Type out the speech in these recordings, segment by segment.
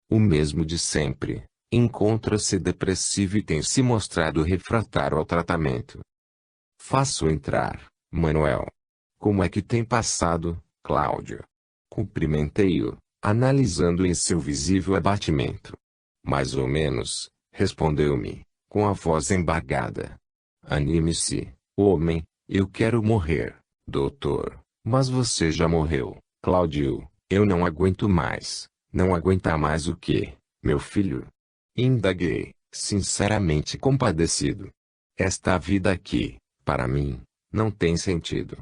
O mesmo de sempre. Encontra-se depressivo e tem se mostrado refratário ao tratamento. Faço entrar, Manuel. Como é que tem passado, Cláudio? Cumprimentei-o, analisando em seu visível abatimento. Mais ou menos, respondeu-me, com a voz embargada. Anime-se, homem, eu quero morrer, doutor. Mas você já morreu, Cláudio. Eu não aguento mais. Não aguentar mais o quê, meu filho? Indaguei, sinceramente compadecido. Esta vida aqui, para mim, não tem sentido.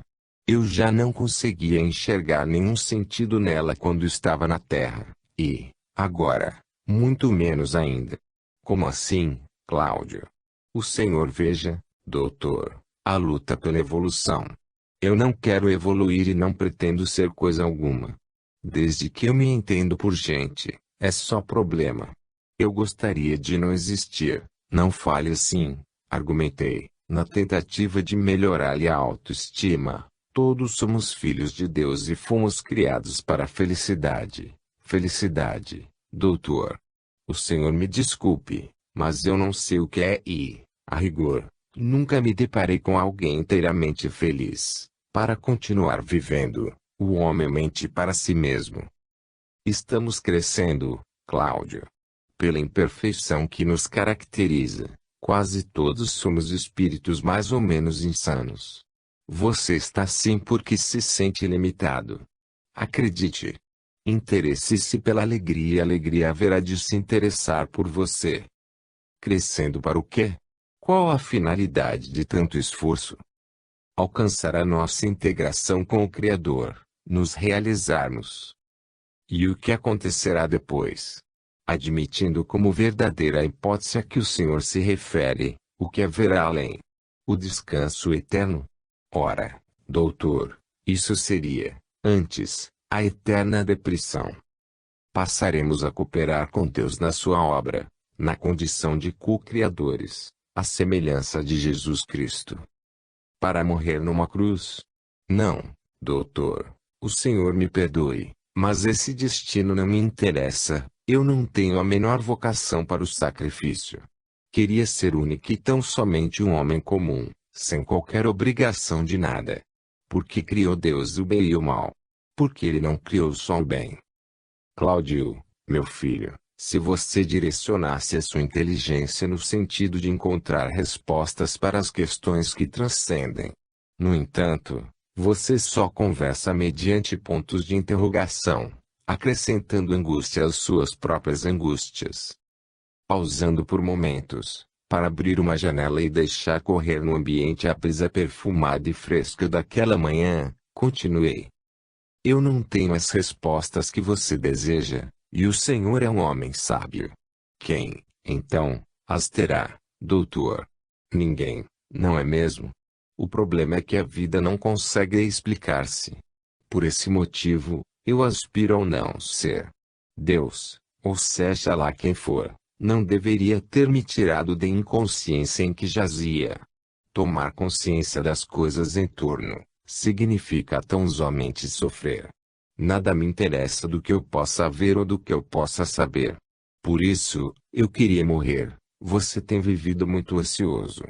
Eu já não conseguia enxergar nenhum sentido nela quando estava na Terra, e, agora, muito menos ainda. Como assim, Cláudio? O senhor veja, doutor, a luta pela evolução. Eu não quero evoluir e não pretendo ser coisa alguma. Desde que eu me entendo por gente, é só problema. Eu gostaria de não existir. Não fale assim, argumentei, na tentativa de melhorar-lhe a autoestima. Todos somos filhos de Deus e fomos criados para a felicidade. Felicidade, doutor. O senhor me desculpe, mas eu não sei o que é e, a rigor, nunca me deparei com alguém inteiramente feliz. Para continuar vivendo, o homem mente para si mesmo. Estamos crescendo, Cláudio. Pela imperfeição que nos caracteriza, quase todos somos espíritos mais ou menos insanos. Você está assim porque se sente limitado. Acredite. Interesse-se pela alegria e a alegria haverá de se interessar por você. Crescendo para o quê? Qual a finalidade de tanto esforço? Alcançar a nossa integração com o Criador, nos realizarmos. E o que acontecerá depois? Admitindo como verdadeira a hipótese a que o Senhor se refere, o que haverá além? O descanso eterno? Ora, doutor, isso seria, antes, a eterna depressão. Passaremos a cooperar com Deus na sua obra, na condição de co-criadores, à semelhança de Jesus Cristo. Para morrer numa cruz? Não, doutor, o Senhor me perdoe, mas esse destino não me interessa. Eu não tenho a menor vocação para o sacrifício. Queria ser único e tão somente um homem comum, sem qualquer obrigação de nada. Porque criou Deus o bem e o mal? Porque ele não criou só o bem? Cláudio, meu filho, se você direcionasse a sua inteligência no sentido de encontrar respostas para as questões que transcendem. No entanto, você só conversa mediante pontos de interrogação, acrescentando angústia às suas próprias angústias. Pausando por momentos, para abrir uma janela e deixar correr no ambiente a brisa perfumada e fresca daquela manhã, continuei. Eu não tenho as respostas que você deseja, e o Senhor é um homem sábio. Quem, então, as terá, doutor? Ninguém, não é mesmo? O problema é que a vida não consegue explicar-se. Por esse motivo, eu aspiro ao não ser. Deus, ou seja lá quem for, não deveria ter me tirado da inconsciência em que jazia. Tomar consciência das coisas em torno, significa tão somente sofrer. Nada me interessa do que eu possa ver ou do que eu possa saber. Por isso, eu queria morrer. Você tem vivido muito ocioso.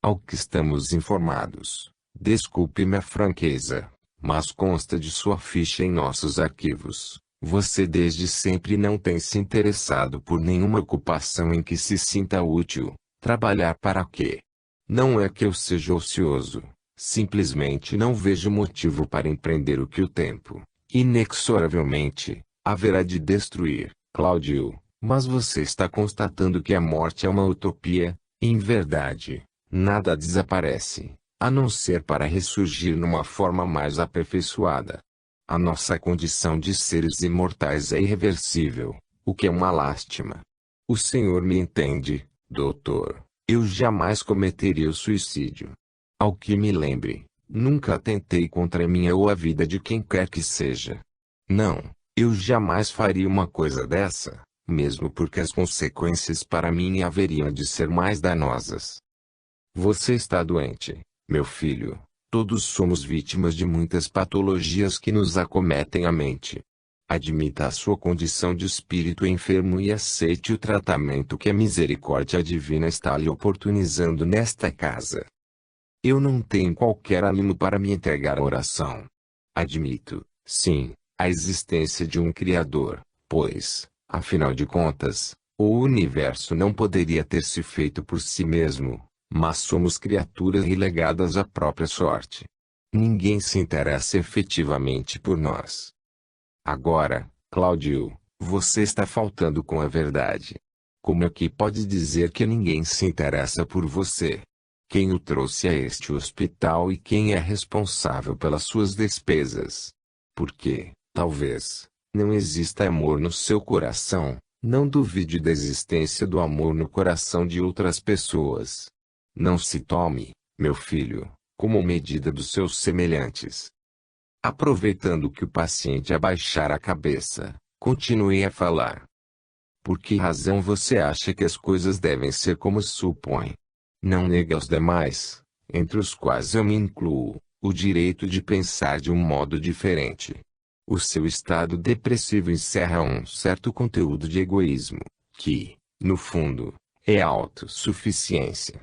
Ao que estamos informados, desculpe-me a franqueza, mas consta de sua ficha em nossos arquivos. Você desde sempre não tem se interessado por nenhuma ocupação em que se sinta útil. Trabalhar para quê? Não é que eu seja ocioso. Simplesmente não vejo motivo para empreender o que o tempo, inexoravelmente, haverá de destruir, Cláudio. Mas você está constatando que a morte é uma utopia. Em verdade, nada desaparece, a não ser para ressurgir numa forma mais aperfeiçoada. A nossa condição de seres imortais é irreversível, o que é uma lástima. O Senhor me entende, doutor. Eu jamais cometeria o suicídio. Ao que me lembre, nunca tentei contra a minha ou a vida de quem quer que seja. Não, eu jamais faria uma coisa dessa, mesmo porque as consequências para mim haveriam de ser mais danosas. Você está doente, meu filho. Todos somos vítimas de muitas patologias que nos acometem a mente. Admita a sua condição de espírito enfermo e aceite o tratamento que a misericórdia divina está lhe oportunizando nesta casa. Eu não tenho qualquer ânimo para me entregar à oração. Admito, sim, a existência de um Criador, pois, afinal de contas, o universo não poderia ter se feito por si mesmo, mas somos criaturas relegadas à própria sorte. Ninguém se interessa efetivamente por nós. Agora, Cláudio, você está faltando com a verdade. Como é que pode dizer que ninguém se interessa por você? Quem o trouxe a este hospital e quem é responsável pelas suas despesas? Porque, talvez, não exista amor no seu coração. Não duvide da existência do amor no coração de outras pessoas. Não se tome, meu filho, como medida dos seus semelhantes. Aproveitando que o paciente abaixara a cabeça, continuei a falar. Por que razão você acha que as coisas devem ser como supõe? Não nega aos demais, entre os quais eu me incluo, o direito de pensar de um modo diferente. O seu estado depressivo encerra um certo conteúdo de egoísmo, que, no fundo, é autossuficiência.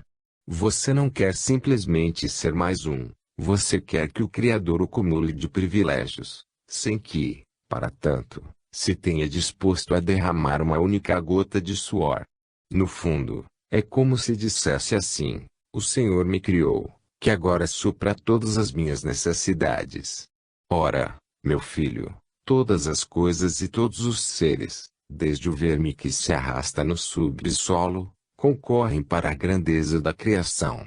Você não quer simplesmente ser mais um. Você quer que o Criador o cumule de privilégios, sem que, para tanto, se tenha disposto a derramar uma única gota de suor. No fundo, é como se dissesse assim: o Senhor me criou, que agora supra todas as minhas necessidades. Ora, meu filho, todas as coisas e todos os seres, desde o verme que se arrasta no subsolo, concorrem para a grandeza da criação.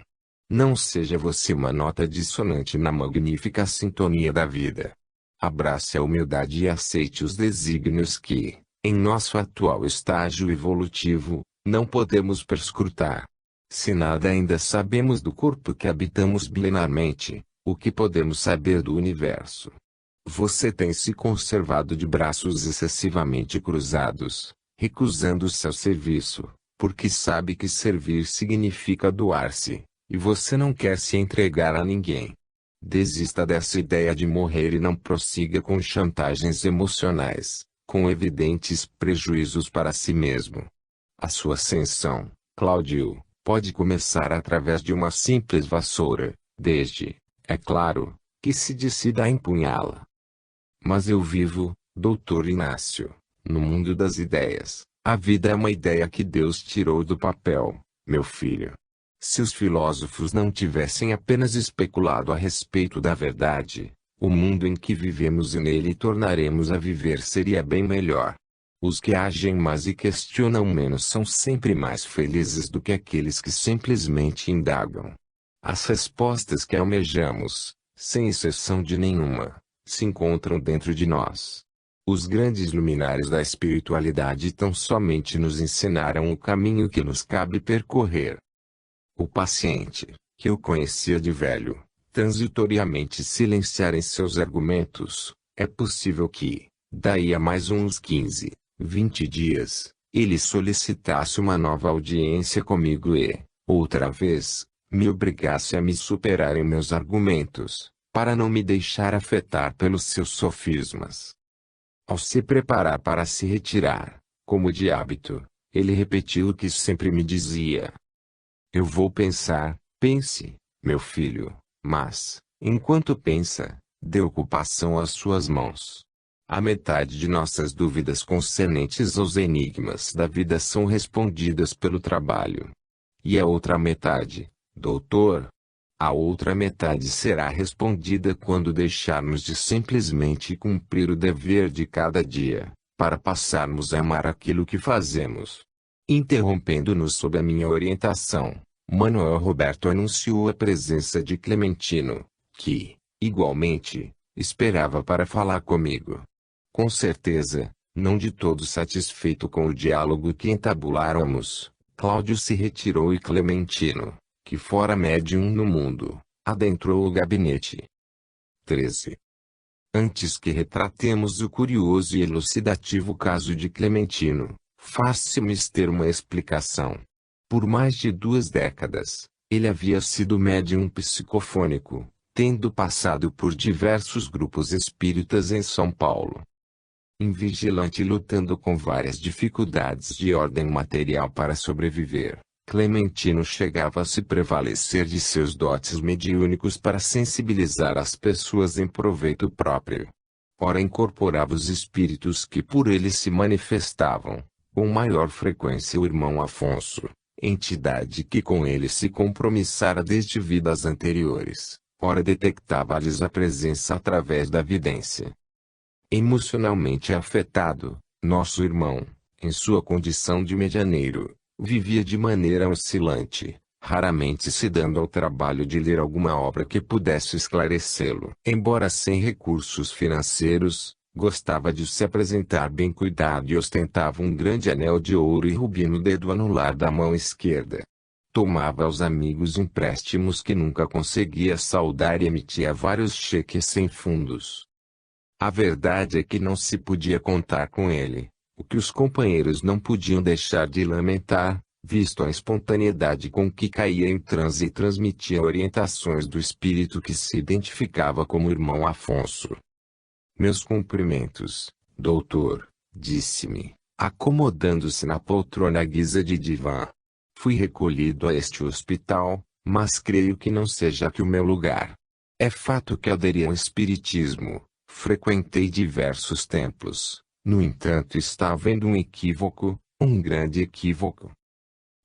Não seja você uma nota dissonante na magnífica sintonia da vida. Abrace a humildade e aceite os desígnios que, em nosso atual estágio evolutivo, não podemos perscrutar. Se nada ainda sabemos do corpo que habitamos milenarmente, o que podemos saber do universo? Você tem se conservado de braços excessivamente cruzados, recusando-se ao serviço, porque sabe que servir significa doar-se. E você não quer se entregar a ninguém. Desista dessa ideia de morrer e não prossiga com chantagens emocionais, com evidentes prejuízos para si mesmo. A sua ascensão, Cláudio, pode começar através de uma simples vassoura, desde, é claro, que se decida a empunhá-la. Mas eu vivo, Doutor Inácio, no mundo das ideias. A vida é uma ideia que Deus tirou do papel, meu filho. Se os filósofos não tivessem apenas especulado a respeito da verdade, o mundo em que vivemos e nele tornaremos a viver seria bem melhor. Os que agem mais e questionam menos são sempre mais felizes do que aqueles que simplesmente indagam. As respostas que almejamos, sem exceção de nenhuma, se encontram dentro de nós. Os grandes luminares da espiritualidade tão somente nos ensinaram o caminho que nos cabe percorrer. O paciente, que eu conhecia de velho, transitoriamente silenciar em seus argumentos, é possível que, daí a mais uns 15, 20 dias, ele solicitasse uma nova audiência comigo e, outra vez, me obrigasse a me superar em meus argumentos, para não me deixar afetar pelos seus sofismas. Ao se preparar para se retirar, como de hábito, ele repetiu o que sempre me dizia. Eu vou pensar, pense, meu filho, mas, enquanto pensa, dê ocupação às suas mãos. A metade de nossas dúvidas concernentes aos enigmas da vida são respondidas pelo trabalho. E a outra metade, doutor? A outra metade será respondida quando deixarmos de simplesmente cumprir o dever de cada dia, para passarmos a amar aquilo que fazemos. Interrompendo-nos sob a minha orientação, Manuel Roberto anunciou a presença de Clementino, que, igualmente, esperava para falar comigo. Com certeza, não de todo satisfeito com o diálogo que entabuláramos, Cláudio se retirou e Clementino, que fora médium no mundo, adentrou o gabinete. 13. Antes que retratemos o curioso e elucidativo caso de Clementino, faz-se-me ter uma explicação. Por mais de 2 décadas, ele havia sido médium psicofônico, tendo passado por diversos grupos espíritas em São Paulo. invigilante lutando com várias dificuldades de ordem material para sobreviver, Clementino chegava a se prevalecer de seus dotes mediúnicos para sensibilizar as pessoas em proveito próprio. Ora incorporava os espíritos que por ele se manifestavam, com maior frequência o irmão Afonso, entidade que com ele se compromissara desde vidas anteriores, ora detectava-lhes a presença através da vidência. Emocionalmente afetado, nosso irmão, em sua condição de medianeiro, vivia de maneira oscilante, raramente se dando ao trabalho de ler alguma obra que pudesse esclarecê-lo. Embora sem recursos financeiros, gostava de se apresentar bem cuidado e ostentava um grande anel de ouro e rubi no dedo anular da mão esquerda. Tomava aos amigos empréstimos que nunca conseguia saldar e emitia vários cheques sem fundos. A verdade é que não se podia contar com ele, o que os companheiros não podiam deixar de lamentar, visto a espontaneidade com que caía em transe e transmitia orientações do espírito que se identificava como irmão Afonso. Meus cumprimentos, doutor, disse-me, acomodando-se na poltrona à guisa de divã. Fui recolhido a este hospital, mas creio que não seja aqui o meu lugar. É fato que aderi ao espiritismo, frequentei diversos templos, no entanto está havendo um equívoco, um grande equívoco.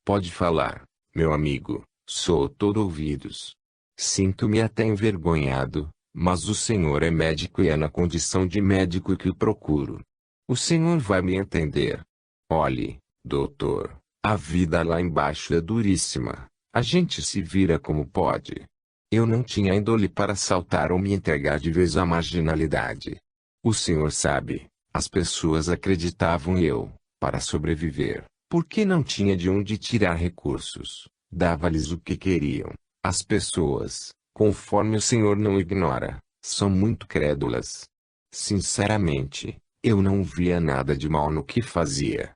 Pode falar, meu amigo, sou todo ouvidos. Sinto-me até envergonhado, mas o senhor é médico e é na condição de médico que o procuro. O senhor vai me entender. Olhe, doutor, a vida lá embaixo é duríssima, a gente se vira como pode. Eu não tinha índole para saltar ou me entregar de vez à marginalidade. O senhor sabe, as pessoas acreditavam eu, para sobreviver, porque não tinha de onde tirar recursos, dava-lhes o que queriam. As pessoas, conforme o senhor não ignora, são muito crédulas. Sinceramente, eu não via nada de mal no que fazia.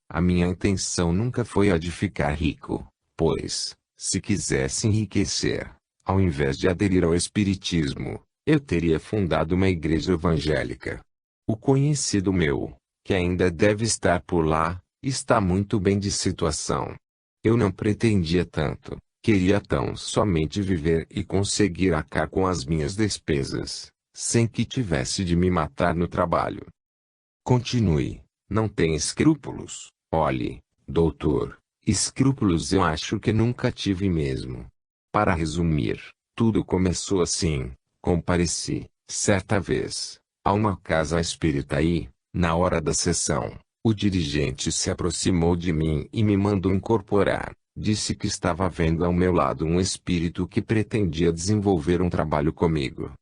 A minha intenção nunca foi a de ficar rico, pois, se quisesse enriquecer, ao invés de aderir ao espiritismo, eu teria fundado uma igreja evangélica. O conhecido meu, que ainda deve estar por lá, está muito bem de situação. Eu não pretendia tanto, queria tão somente viver e conseguir arcar com as minhas despesas, sem que tivesse de me matar no trabalho. Continue, não tem escrúpulos? Olhe, doutor, escrúpulos eu acho que nunca tive mesmo. Para resumir, tudo começou assim. Compareci, certa vez, a uma casa espírita e, na hora da sessão, o dirigente se aproximou de mim e me mandou incorporar. Disse que estava vendo ao meu lado um espírito que pretendia desenvolver um trabalho comigo.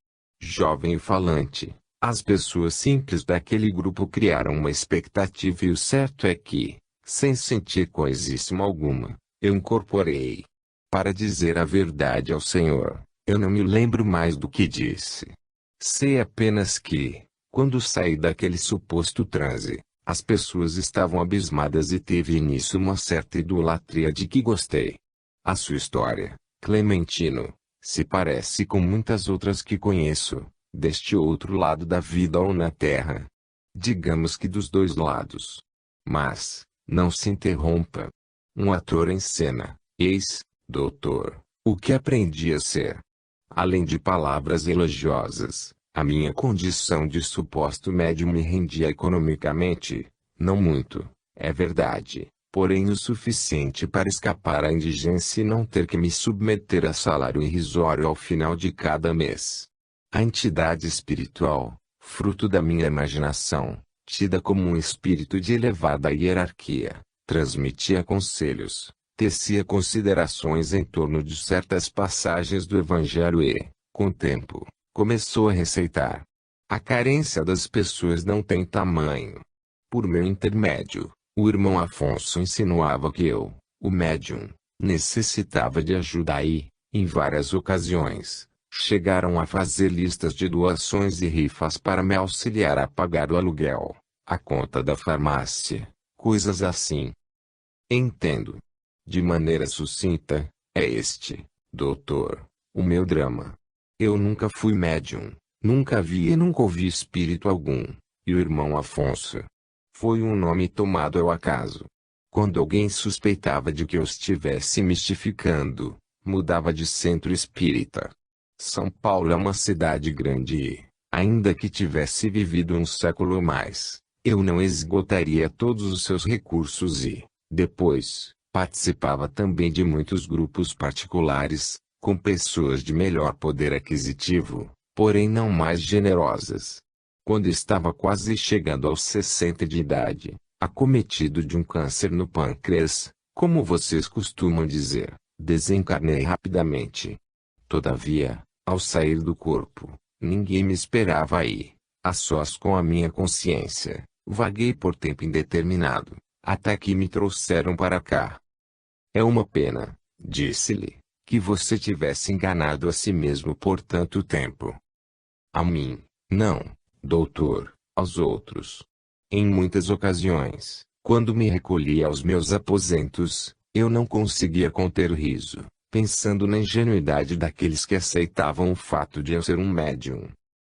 Jovem e falante, as pessoas simples daquele grupo criaram uma expectativa e o certo é que, sem sentir coisíssima alguma, eu incorporei. Para dizer a verdade ao senhor, eu não me lembro mais do que disse. Sei apenas que, quando saí daquele suposto transe, as pessoas estavam abismadas e teve início uma certa idolatria de que gostei. A sua história, Clementino, se parece com muitas outras que conheço, deste outro lado da vida ou na terra. Digamos que dos dois lados. Mas, não se interrompa. Um ator em cena, eis, doutor, o que aprendi a ser. Além de palavras elogiosas, a minha condição de suposto médium me rendia economicamente, não muito, é verdade, porém o suficiente para escapar à indigência e não ter que me submeter a salário irrisório ao final de cada mês. A entidade espiritual, fruto da minha imaginação, tida como um espírito de elevada hierarquia, transmitia conselhos, tecia considerações em torno de certas passagens do Evangelho e, com o tempo, começou a receitar. A carência das pessoas não tem tamanho. Por meu intermédio, o irmão Afonso insinuava que eu, o médium, necessitava de ajuda e, em várias ocasiões, chegaram a fazer listas de doações e rifas para me auxiliar a pagar o aluguel, a conta da farmácia, coisas assim. Entendo. De maneira sucinta, é este, doutor, o meu drama. Eu nunca fui médium, nunca vi e nunca ouvi espírito algum, E o irmão Afonso? Foi um nome tomado ao acaso. Quando alguém suspeitava de que eu estivesse mistificando, mudava de centro espírita. São Paulo é uma cidade grande e, ainda que tivesse vivido um século ou mais, eu não esgotaria todos os seus recursos e, depois, participava também de muitos grupos particulares, com pessoas de melhor poder aquisitivo, porém não mais generosas. Quando estava quase chegando aos 60 de idade, acometido de um câncer no pâncreas, como vocês costumam dizer, desencarnei rapidamente. Todavia, ao sair do corpo, ninguém me esperava aí, a sós com a minha consciência, vaguei por tempo indeterminado, até que me trouxeram para cá. É uma pena, disse-lhe, que você tivesse enganado a si mesmo por tanto tempo. A mim, não, doutor, aos outros. Em muitas ocasiões, quando me recolhia aos meus aposentos, eu não conseguia conter o riso, pensando na ingenuidade daqueles que aceitavam o fato de eu ser um médium.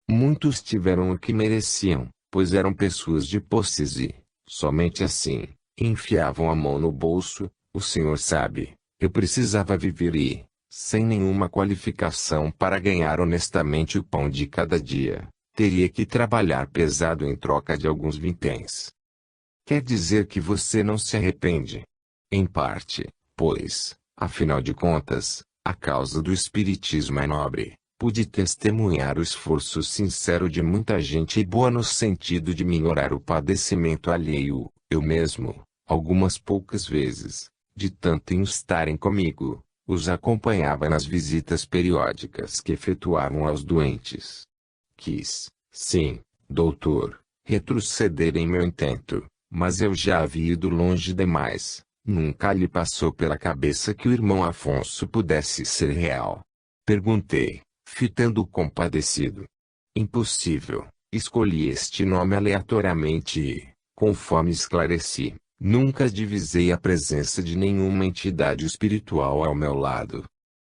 Muitos tiveram o que mereciam, pois eram pessoas de posses e, somente assim, enfiavam a mão no bolso. O senhor sabe, eu precisava viver e, sem nenhuma qualificação para ganhar honestamente o pão de cada dia, teria que trabalhar pesado em troca de alguns vinténs. Quer dizer que você não se arrepende? Em parte, pois, afinal de contas, a causa do espiritismo é nobre. Pude testemunhar o esforço sincero de muita gente boa no sentido de minorar o padecimento alheio, eu mesmo, algumas poucas vezes, de tanto instarem comigo, os acompanhava nas visitas periódicas que efetuavam aos doentes. Quis, sim, doutor, retroceder em meu intento, mas eu já havia ido longe demais. Nunca lhe passou pela cabeça que o irmão Afonso pudesse ser real? Perguntei, fitando-o compadecido. Impossível. Escolhi este nome aleatoriamente e, conforme esclareci, nunca divisei a presença de nenhuma entidade espiritual ao meu lado.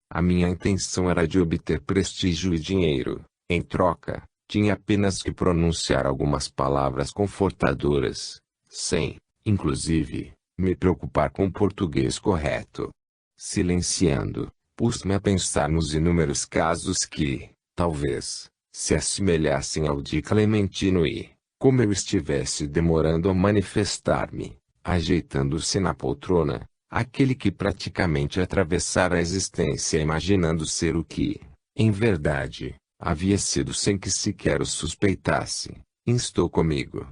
A minha intenção era de obter prestígio e dinheiro. Em troca, tinha apenas que pronunciar algumas palavras confortadoras, sem, inclusive, me preocupar com o português correto. Silenciando, pus-me a pensar nos inúmeros casos que, talvez, se assemelhassem ao de Clementino e, como eu estivesse demorando a manifestar-me, ajeitando-se na poltrona, aquele que praticamente atravessara a existência imaginando ser o que, em verdade, havia sido sem que sequer o suspeitasse, instou comigo.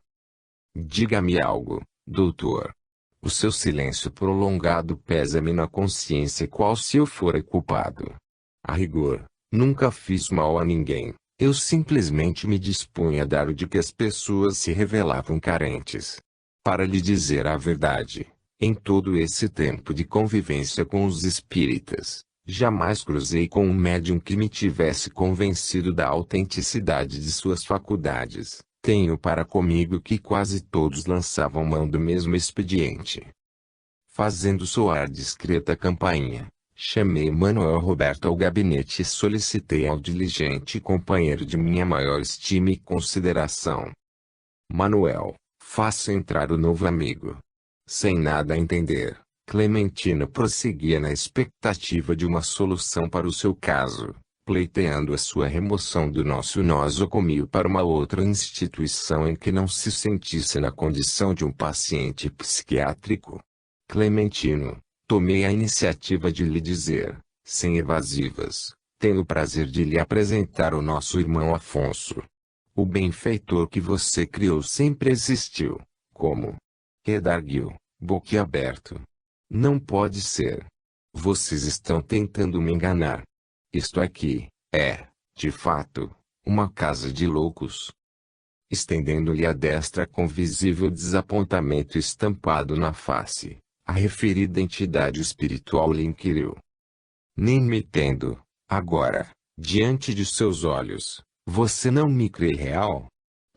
Diga-me algo, doutor. O seu silêncio prolongado pesa-me na consciência qual se eu fora culpado. A rigor, nunca fiz mal a ninguém, eu simplesmente me dispunha a dar o de que as pessoas se revelavam carentes. Para lhe dizer a verdade, em todo esse tempo de convivência com os espíritas, jamais cruzei com um médium que me tivesse convencido da autenticidade de suas faculdades. Tenho para comigo que quase todos lançavam mão do mesmo expediente. Fazendo soar discreta campainha, chamei Manuel Roberto ao gabinete e solicitei ao diligente companheiro de minha maior estima e consideração. Manuel, faça entrar o novo amigo. Sem nada a entender, Clementino prosseguia na expectativa de uma solução para o seu caso, pleiteando a sua remoção do nosso nosocomio para uma outra instituição em que não se sentisse na condição de um paciente psiquiátrico. Clementino, tomei a iniciativa de lhe dizer, sem evasivas, tenho o prazer de lhe apresentar o nosso irmão Afonso. O benfeitor que você criou sempre existiu, como? Redarguiu, boquiaberto. Não pode ser. Vocês estão tentando me enganar. Isto aqui, é, de fato, uma casa de loucos. Estendendo-lhe a destra com visível desapontamento estampado na face, a referida entidade espiritual lhe inquiriu. Nem me tendo, agora, diante de seus olhos, você não me crê real?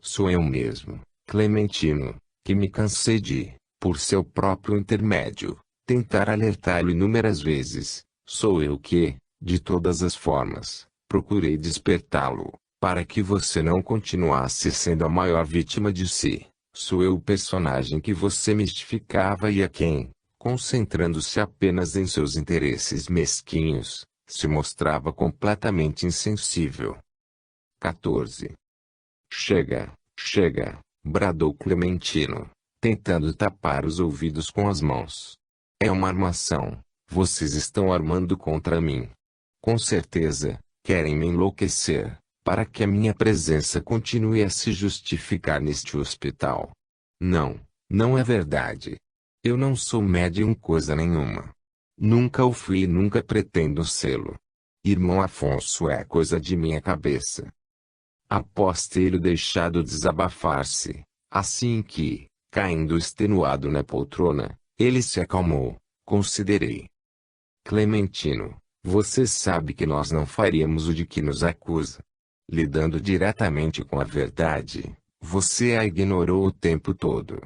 Sou eu mesmo, Clementino, que me cansei de, por seu próprio intermédio, tentar alertá-lo inúmeras vezes. Sou eu que, de todas as formas, procurei despertá-lo, Para que você não continuasse sendo a maior vítima de si, sou eu o personagem que você mistificava e a quem, concentrando-se apenas em seus interesses mesquinhos, se mostrava completamente insensível. 14. Chega, chega, bradou Clementino, tentando tapar os ouvidos com as mãos. É uma armação. Vocês estão armando contra mim. Com certeza, querem me enlouquecer, para que a minha presença continue a se justificar neste hospital. Não, não é verdade. Eu não sou médium coisa nenhuma. Nunca o fui e nunca pretendo sê-lo. Irmão Afonso é coisa de minha cabeça. Após ter-o deixado desabafar-se, assim que, caindo extenuado na poltrona, ele se acalmou, considerei. Clementino, você sabe que nós não faríamos o de que nos acusa. Lidando diretamente com a verdade, você a ignorou o tempo todo.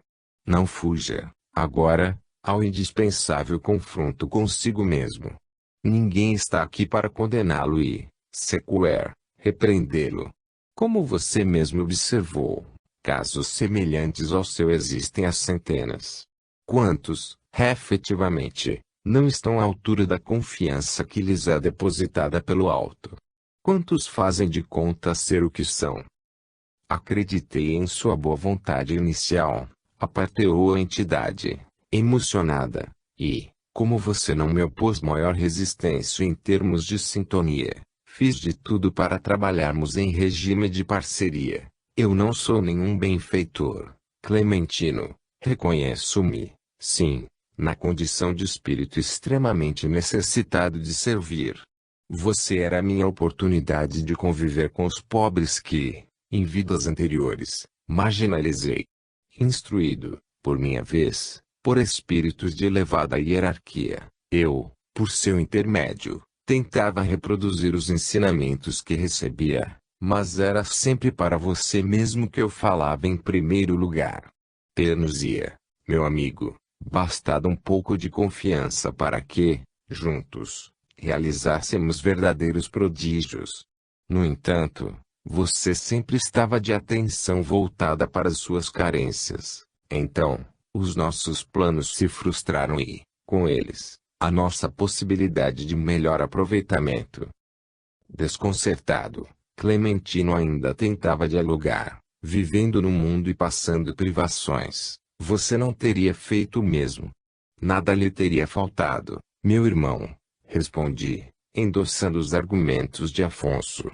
Não fuja, agora, ao indispensável confronto consigo mesmo. Ninguém está aqui para condená-lo e, sequer, repreendê-lo. Como você mesmo observou, casos semelhantes ao seu existem há centenas. Quantos, efetivamente, não estão à altura da confiança que lhes é depositada pelo alto? Quantos fazem de conta ser o que são? Acreditei em sua boa vontade inicial, aparteou a entidade, emocionada, e, como você não me opôs maior resistência em termos de sintonia, fiz de tudo para trabalharmos em regime de parceria. Eu não sou nenhum benfeitor, Clementino, reconheço-me, sim, na condição de espírito extremamente necessitado de servir. Você era a minha oportunidade de conviver com os pobres que, em vidas anteriores, marginalizei. Instruído, por minha vez, por espíritos de elevada hierarquia, eu, por seu intermédio, tentava reproduzir os ensinamentos que recebia, mas era sempre para você mesmo que eu falava em primeiro lugar. Ter-nos-ia, meu amigo, bastado um pouco de confiança para que, juntos, realizássemos verdadeiros prodígios. No entanto, você sempre estava de atenção voltada para suas carências. Então, os nossos planos se frustraram e, com eles, a nossa possibilidade de melhor aproveitamento. Desconcertado, Clementino ainda tentava dialogar, vivendo no mundo e passando privações. Você não teria feito o mesmo. Nada lhe teria faltado, meu irmão, respondi, endossando os argumentos de Afonso.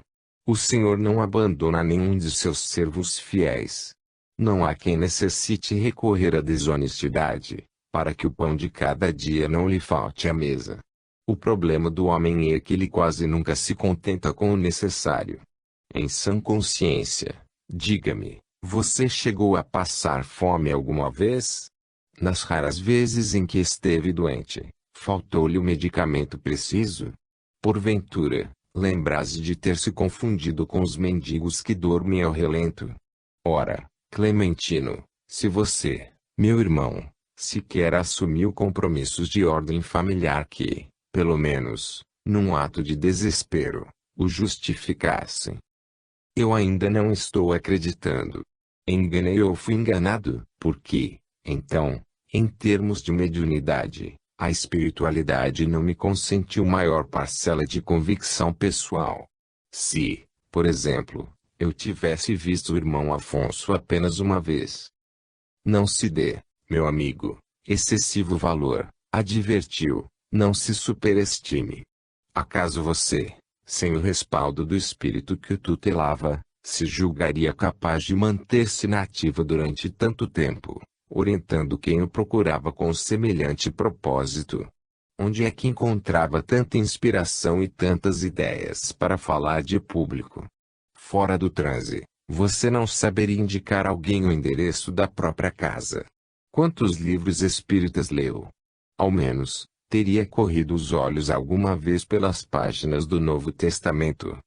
O senhor não abandona nenhum de seus servos fiéis. Não há quem necessite recorrer à desonestidade, para que o pão de cada dia não lhe falte à mesa. O problema do homem é que ele quase nunca se contenta com o necessário. Em sã consciência, diga-me, você chegou a passar fome alguma vez? Nas raras vezes em que esteve doente, faltou-lhe o medicamento preciso? Porventura, lembras de ter se confundido com os mendigos que dormem ao relento? Ora, Clementino, se você, meu irmão, sequer assumiu compromissos de ordem familiar que, pelo menos, num ato de desespero, o justificassem. Eu ainda não estou acreditando. Enganei ou fui enganado, porque, então, em termos de mediunidade, a espiritualidade não me consentiu maior parcela de convicção pessoal. Se, por exemplo, eu tivesse visto o irmão Afonso apenas uma vez. Não se dê, meu amigo, excessivo valor, advertiu, não se superestime. Acaso você, sem o respaldo do espírito que o tutelava, se julgaria capaz de manter-se na ativa durante tanto tempo, orientando quem o procurava com semelhante propósito? Onde é que encontrava tanta inspiração e tantas ideias para falar de público? Fora do transe, você não saberia indicar alguém o endereço da própria casa. Quantos livros espíritas leu? Ao menos, teria corrido os olhos alguma vez pelas páginas do Novo Testamento.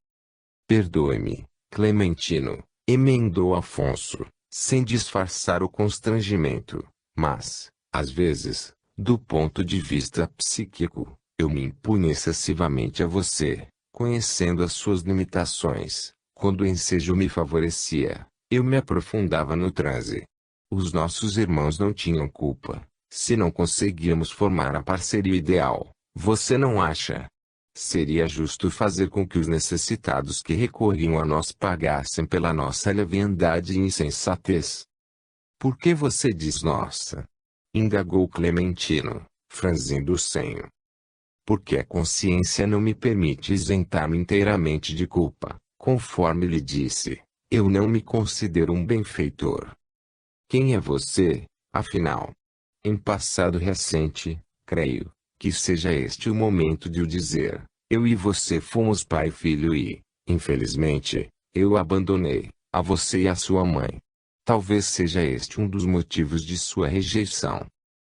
Perdoe-me, Clementino, emendou Afonso, sem disfarçar o constrangimento, mas, às vezes, do ponto de vista psíquico, eu me impunho excessivamente a você, conhecendo as suas limitações, Quando o ensejo me favorecia, eu me aprofundava no transe. Os nossos irmãos não tinham culpa, se não conseguíamos formar a parceria ideal, você não acha? Seria justo fazer com que os necessitados que recorriam a nós pagassem pela nossa leviandade e insensatez. Por que você diz nossa? Indagou Clementino, franzindo o senho. Porque a consciência não me permite isentar-me inteiramente de culpa, conforme lhe disse, eu não me considero um benfeitor. Quem é você, afinal? Em passado recente, creio, que seja este o momento de o dizer, eu e você fomos pai e filho e, infelizmente, eu abandonei, a você e a sua mãe. Talvez seja este um dos motivos de sua rejeição.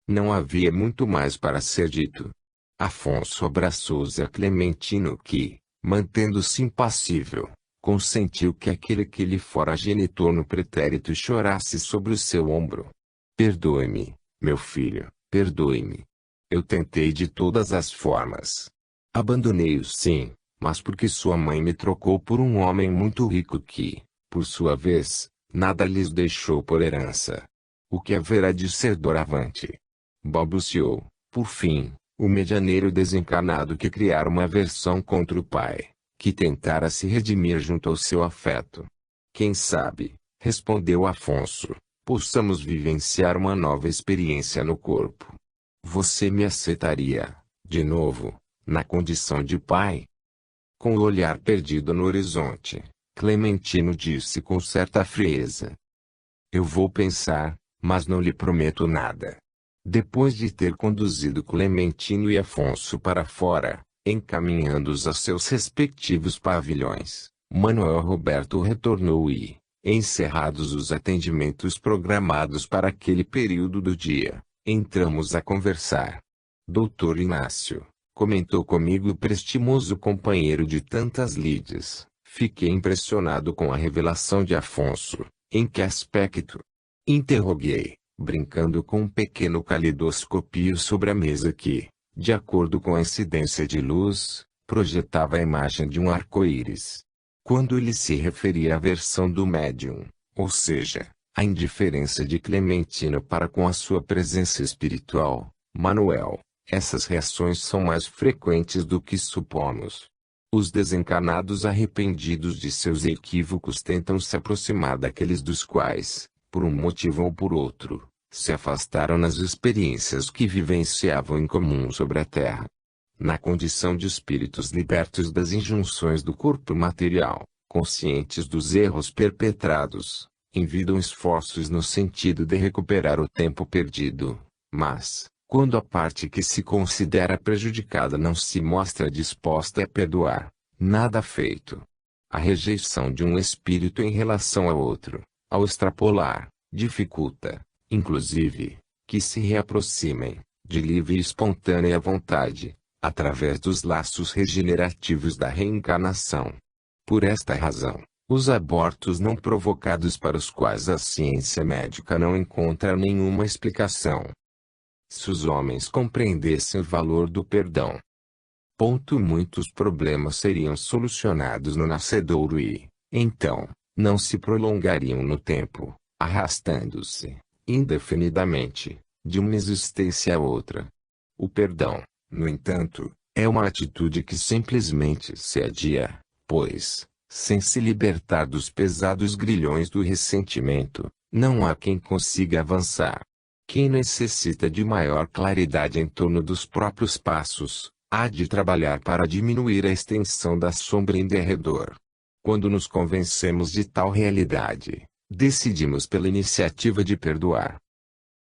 Não havia muito mais para ser dito. Afonso abraçou Zé Clementino que, mantendo-se impassível, consentiu que aquele que lhe fora genitor no pretérito chorasse sobre o seu ombro. Perdoe-me, meu filho, perdoe-me. Eu tentei de todas as formas. Abandonei-o sim, mas porque sua mãe me trocou por um homem muito rico que, por sua vez, nada lhes deixou por herança. O que haverá de ser doravante? Balbuciou, por fim, o medianeiro desencarnado que criara uma aversão contra o pai, que tentara se redimir junto ao seu afeto. Quem sabe, respondeu Afonso, possamos vivenciar uma nova experiência no corpo. Você me aceitaria, de novo, na condição de pai? Com o olhar perdido no horizonte, Clementino disse com certa frieza. Eu vou pensar, mas não lhe prometo nada. Depois de ter conduzido Clementino e Afonso para fora, encaminhando-os a seus respectivos pavilhões, Manuel Roberto retornou e, encerrados os atendimentos programados para aquele período do dia, entramos a conversar. Doutor Inácio, comentou comigo o prestimoso companheiro de tantas lides, fiquei impressionado com a revelação de Afonso. Em que aspecto? Interroguei, brincando com um pequeno calidoscópio sobre a mesa que, de acordo com a incidência de luz, projetava a imagem de um arco-íris. Quando ele se referia à versão do médium, ou seja, a indiferença de Clementino para com a sua presença espiritual, Manuel, essas reações são mais frequentes do que supomos. Os desencarnados arrependidos de seus equívocos tentam se aproximar daqueles dos quais, por um motivo ou por outro, se afastaram nas experiências que vivenciavam em comum sobre a Terra. Na condição de espíritos libertos das injunções do corpo material, conscientes dos erros perpetrados, envidam esforços no sentido de recuperar o tempo perdido, mas, quando a parte que se considera prejudicada não se mostra disposta a perdoar, nada feito. A rejeição de um espírito em relação ao outro, ao extrapolar, dificulta, inclusive, que se reaproximem, de livre e espontânea vontade, através dos laços regenerativos da reencarnação. Por esta razão, os abortos não provocados para os quais a ciência médica não encontra nenhuma explicação. Se os homens compreendessem o valor do perdão, muitos problemas seriam solucionados no nascedouro e, então, não se prolongariam no tempo, arrastando-se, indefinidamente, de uma existência a outra. O perdão, no entanto, é uma atitude que simplesmente se adia, pois, sem se libertar dos pesados grilhões do ressentimento, não há quem consiga avançar. Quem necessita de maior claridade em torno dos próprios passos, há de trabalhar para diminuir a extensão da sombra em derredor. Quando nos convencemos de tal realidade, decidimos pela iniciativa de perdoar.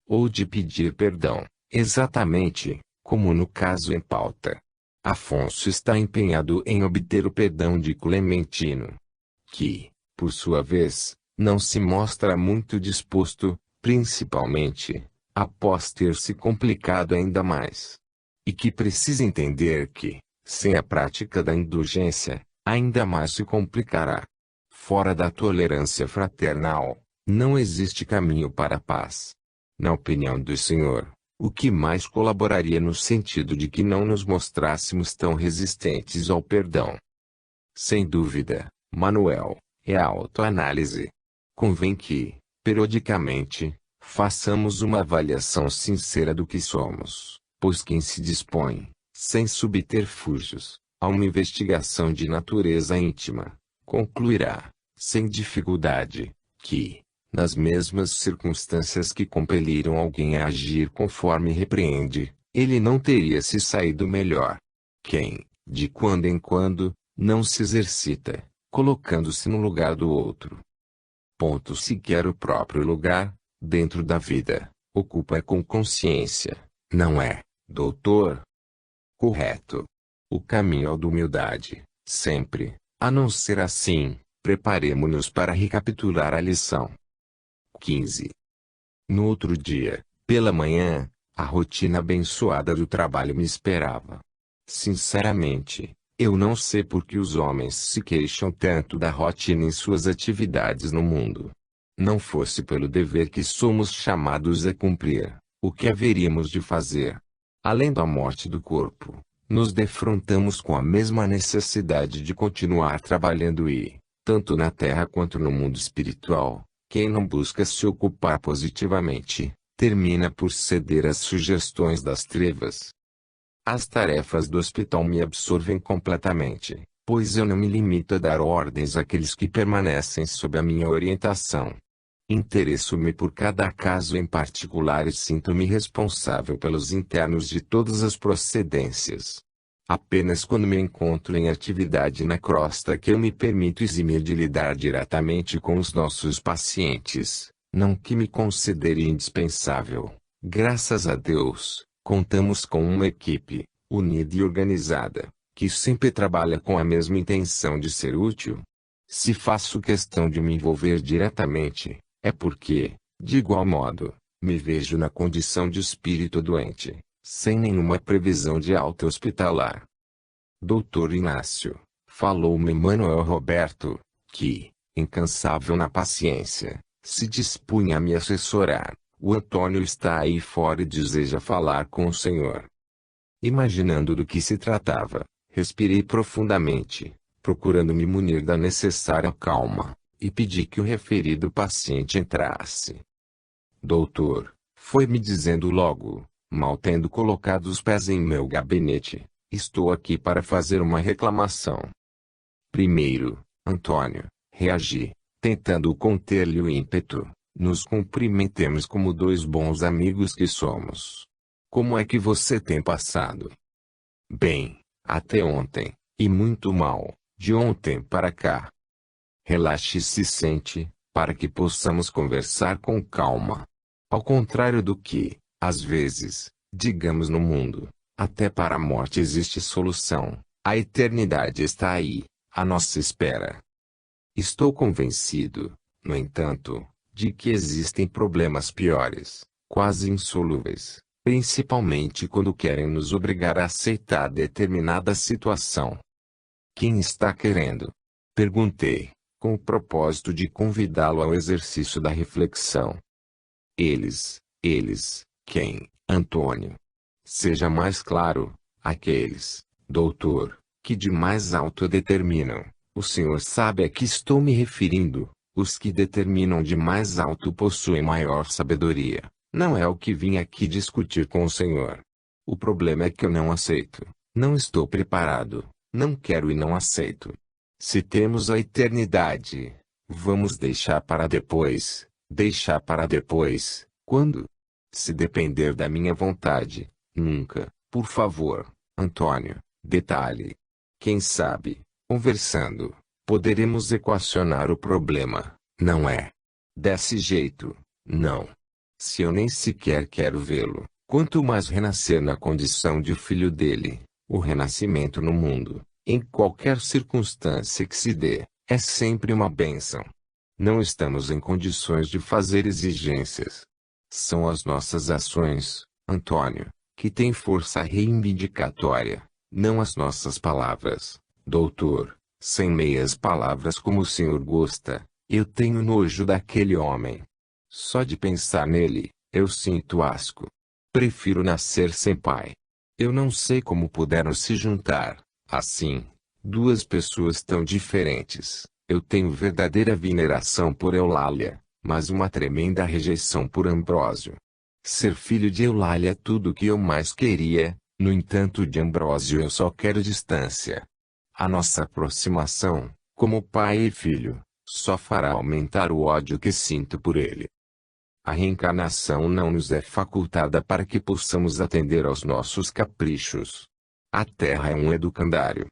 Ou de pedir perdão, exatamente, como no caso em pauta. Afonso está empenhado em obter o perdão de Clementino, que, por sua vez, não se mostra muito disposto, principalmente, após ter se complicado ainda mais. E que precisa entender que, sem a prática da indulgência, ainda mais se complicará. Fora da tolerância fraternal, não existe caminho para a paz. Na opinião do Senhor, o que mais colaboraria no sentido de que não nos mostrássemos tão resistentes ao perdão? Sem dúvida, Manuel, é a autoanálise. Convém que, periodicamente, façamos uma avaliação sincera do que somos, pois quem se dispõe, sem subterfúgios, a uma investigação de natureza íntima, concluirá, sem dificuldade, que, nas mesmas circunstâncias que compeliram alguém a agir conforme repreende, ele não teria se saído melhor. Quem, de quando em quando, não se exercita, colocando-se no lugar do outro. Sequer o próprio lugar, dentro da vida, ocupa com consciência, não é, doutor? Correto. O caminho é o da humildade, sempre. A não ser assim, preparemo-nos para recapitular a lição. 15. No outro dia, pela manhã, a rotina abençoada do trabalho me esperava. Sinceramente, eu não sei por que os homens se queixam tanto da rotina em suas atividades no mundo. Não fosse pelo dever que somos chamados a cumprir, o que haveríamos de fazer? Além da morte do corpo, nos defrontamos com a mesma necessidade de continuar trabalhando e, tanto na terra quanto no mundo espiritual, quem não busca se ocupar positivamente, termina por ceder às sugestões das trevas. As tarefas do hospital me absorvem completamente, pois eu não me limito a dar ordens àqueles que permanecem sob a minha orientação. Interesso-me por cada caso em particular e sinto-me responsável pelos internos de todas as procedências. Apenas quando me encontro em atividade na crosta que eu me permito eximir de lidar diretamente com os nossos pacientes, não que me considere indispensável. Graças a Deus, contamos com uma equipe, unida e organizada, que sempre trabalha com a mesma intenção de ser útil. Se faço questão de me envolver diretamente, é porque, de igual modo, me vejo na condição de espírito doente, sem nenhuma previsão de alta hospitalar. Dr. Inácio, falou-me Manuel Roberto, que, incansável na paciência, se dispunha a me assessorar. O Antônio está aí fora e deseja falar com o senhor. Imaginando do que se tratava, respirei profundamente, procurando me munir da necessária calma, e pedi que o referido paciente entrasse. Doutor, foi-me dizendo logo, mal tendo colocado os pés em meu gabinete, estou aqui para fazer uma reclamação. Primeiro, Antônio, reagi, tentando conter-lhe o ímpeto. Nos cumprimentemos como dois bons amigos que somos. Como é que você tem passado? Bem, até ontem, e muito mal, de ontem para cá. Relaxe e se sente, para que possamos conversar com calma. Ao contrário do que, às vezes, digamos no mundo, até para a morte existe solução, a eternidade está aí, à nossa espera. Estou convencido, no entanto, de que existem problemas piores, quase insolúveis, principalmente quando querem nos obrigar a aceitar determinada situação. Quem está querendo? Perguntei, com o propósito de convidá-lo ao exercício da reflexão. Eles, quem, Antônio? Seja mais claro, aqueles, doutor, que de mais alto determinam, o senhor sabe a que estou me referindo. Os que determinam de mais alto possuem maior sabedoria. Não é o que vim aqui discutir com o senhor. O problema é que eu não aceito. Não estou preparado. Não quero e não aceito. Se temos a eternidade, vamos deixar para depois. Deixar para depois, quando? Se depender da minha vontade, nunca. Por favor, Antônio, detalhe. Quem sabe, conversando, poderemos equacionar o problema, não é? Desse jeito, não. Se eu nem sequer quero vê-lo, quanto mais renascer na condição de filho dele, o renascimento no mundo, em qualquer circunstância que se dê, é sempre uma bênção. Não estamos em condições de fazer exigências. São as nossas ações, Antônio, que têm força reivindicatória, não as nossas palavras, doutor. Sem meias palavras como o senhor gosta, eu tenho nojo daquele homem. Só de pensar nele, eu sinto asco. Prefiro nascer sem pai. Eu não sei como puderam se juntar, assim, duas pessoas tão diferentes. Eu tenho verdadeira veneração por Eulália, mas uma tremenda rejeição por Ambrósio. Ser filho de Eulália é tudo o que eu mais queria, no entanto de Ambrósio eu só quero distância. A nossa aproximação, como pai e filho, só fará aumentar o ódio que sinto por ele. A reencarnação não nos é facultada para que possamos atender aos nossos caprichos. A Terra é um educandário.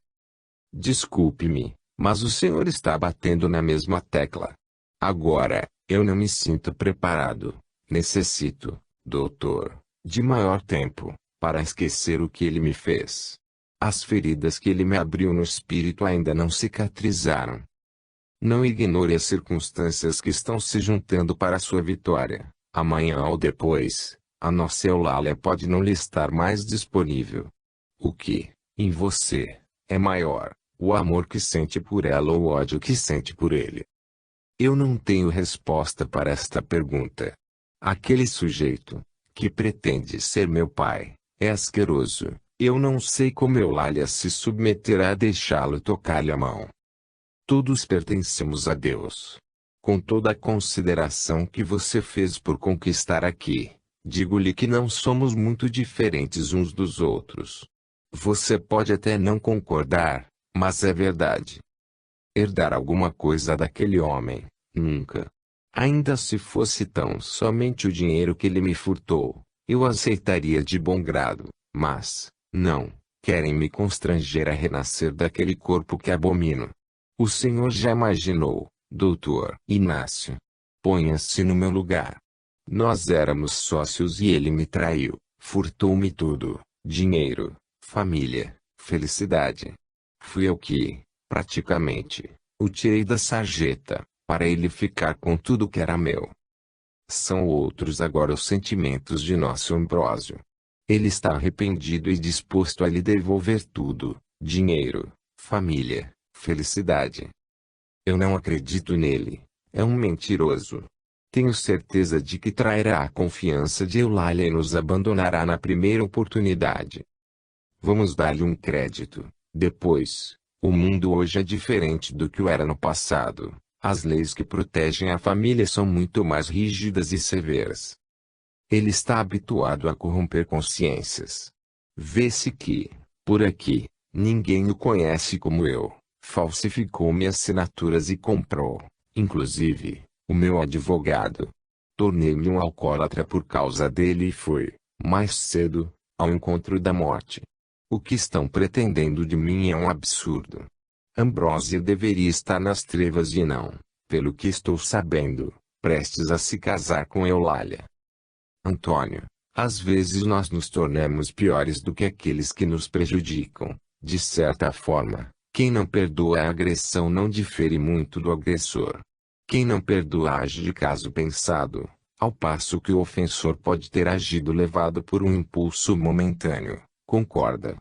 Desculpe-me, mas o senhor está batendo na mesma tecla. Agora, eu não me sinto preparado. Necessito, doutor, de maior tempo, para esquecer o que ele me fez. As feridas que ele me abriu no espírito ainda não cicatrizaram. Não ignore as circunstâncias que estão se juntando para a sua vitória. Amanhã ou depois, a nossa Eulália pode não lhe estar mais disponível. O que, em você, é maior, o amor que sente por ela ou o ódio que sente por ele? Eu não tenho resposta para esta pergunta. Aquele sujeito, que pretende ser meu pai, é asqueroso. Eu não sei como Eulália se submeterá a deixá-lo tocar-lhe a mão. Todos pertencemos a Deus. Com toda a consideração que você fez por conquistar aqui, digo-lhe que não somos muito diferentes uns dos outros. Você pode até não concordar, mas é verdade. Herdar alguma coisa daquele homem, nunca. Ainda se fosse tão somente o dinheiro que ele me furtou, eu aceitaria de bom grado, mas, não, querem me constranger a renascer daquele corpo que abomino. O senhor já imaginou, doutor Inácio? Ponha-se no meu lugar. Nós éramos sócios e ele me traiu, furtou-me tudo, dinheiro, família, felicidade. Fui eu que, praticamente, o tirei da sarjeta, para ele ficar com tudo que era meu. São outros agora os sentimentos de nosso Ambrósio. Ele está arrependido e disposto a lhe devolver tudo, dinheiro, família, felicidade. Eu não acredito nele, é um mentiroso. Tenho certeza de que trairá a confiança de Eulália e nos abandonará na primeira oportunidade. Vamos dar-lhe um crédito. Depois, o mundo hoje é diferente do que o era no passado. As leis que protegem a família são muito mais rígidas e severas. Ele está habituado a corromper consciências. Vê-se que, por aqui, ninguém o conhece como eu. Falsificou-me assinaturas e comprou, inclusive, o meu advogado. Tornei-me um alcoólatra por causa dele e fui, mais cedo, ao encontro da morte. O que estão pretendendo de mim é um absurdo. Ambrósio deveria estar nas trevas e não, pelo que estou sabendo, prestes a se casar com Eulália. Antônio, às vezes nós nos tornamos piores do que aqueles que nos prejudicam. De certa forma, quem não perdoa a agressão não difere muito do agressor. Quem não perdoa age de caso pensado, ao passo que o ofensor pode ter agido levado por um impulso momentâneo. Concorda?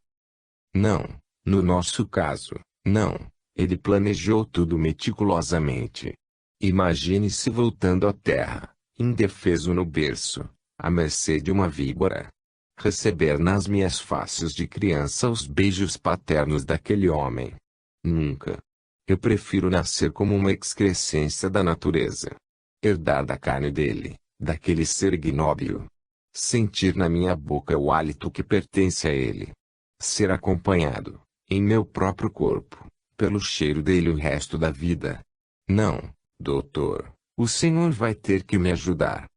Não, no nosso caso, não. Ele planejou tudo meticulosamente. Imagine-se voltando à terra, indefeso no berço, à mercê de uma víbora. Receber nas minhas faces de criança os beijos paternos daquele homem. Nunca. Eu prefiro nascer como uma excrescência da natureza. Herdar da carne dele, daquele ser ignóbil. Sentir na minha boca o hálito que pertence a ele. Ser acompanhado, em meu próprio corpo, pelo cheiro dele o resto da vida. Não, doutor, o senhor vai ter que me ajudar.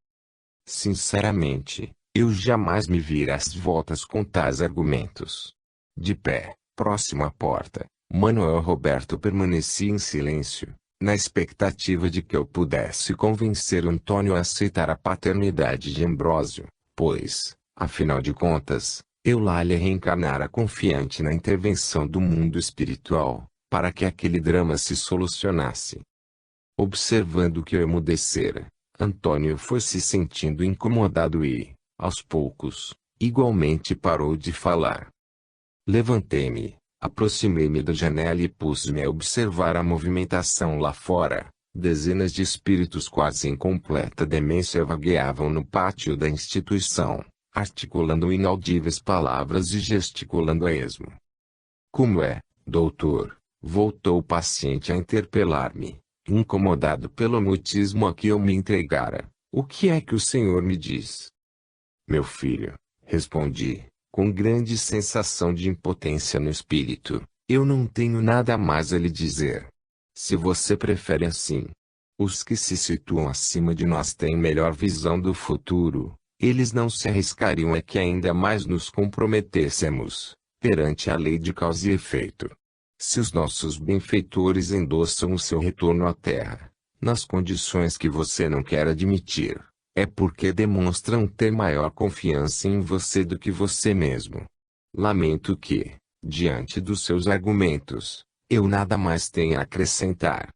Sinceramente, eu jamais me vir às voltas com tais argumentos. De pé, próximo à porta, Manuel Roberto permanecia em silêncio, na expectativa de que eu pudesse convencer Antônio a aceitar a paternidade de Ambrósio, pois, afinal de contas, Eulália reencarnara confiante na intervenção do mundo espiritual, para que aquele drama se solucionasse. Observando que eu emudecera, Antônio foi se sentindo incomodado e, aos poucos, igualmente parou de falar. Levantei-me, aproximei-me da janela e pus-me a observar a movimentação lá fora. Dezenas de espíritos quase em completa demência vagueavam no pátio da instituição, articulando inaudíveis palavras e gesticulando a esmo. Como é, doutor? Voltou o paciente a interpelar-me, incomodado pelo mutismo a que eu me entregara. O que é que o senhor me diz? Meu filho, respondi, com grande sensação de impotência no espírito, eu não tenho nada mais a lhe dizer. Se você prefere assim. Os que se situam acima de nós têm melhor visão do futuro, eles não se arriscariam a que ainda mais nos comprometêssemos, perante a lei de causa e efeito. Se os nossos benfeitores endossam o seu retorno à Terra, nas condições que você não quer admitir, é porque demonstram ter maior confiança em você do que você mesmo. Lamento que, diante dos seus argumentos, eu nada mais tenha a acrescentar.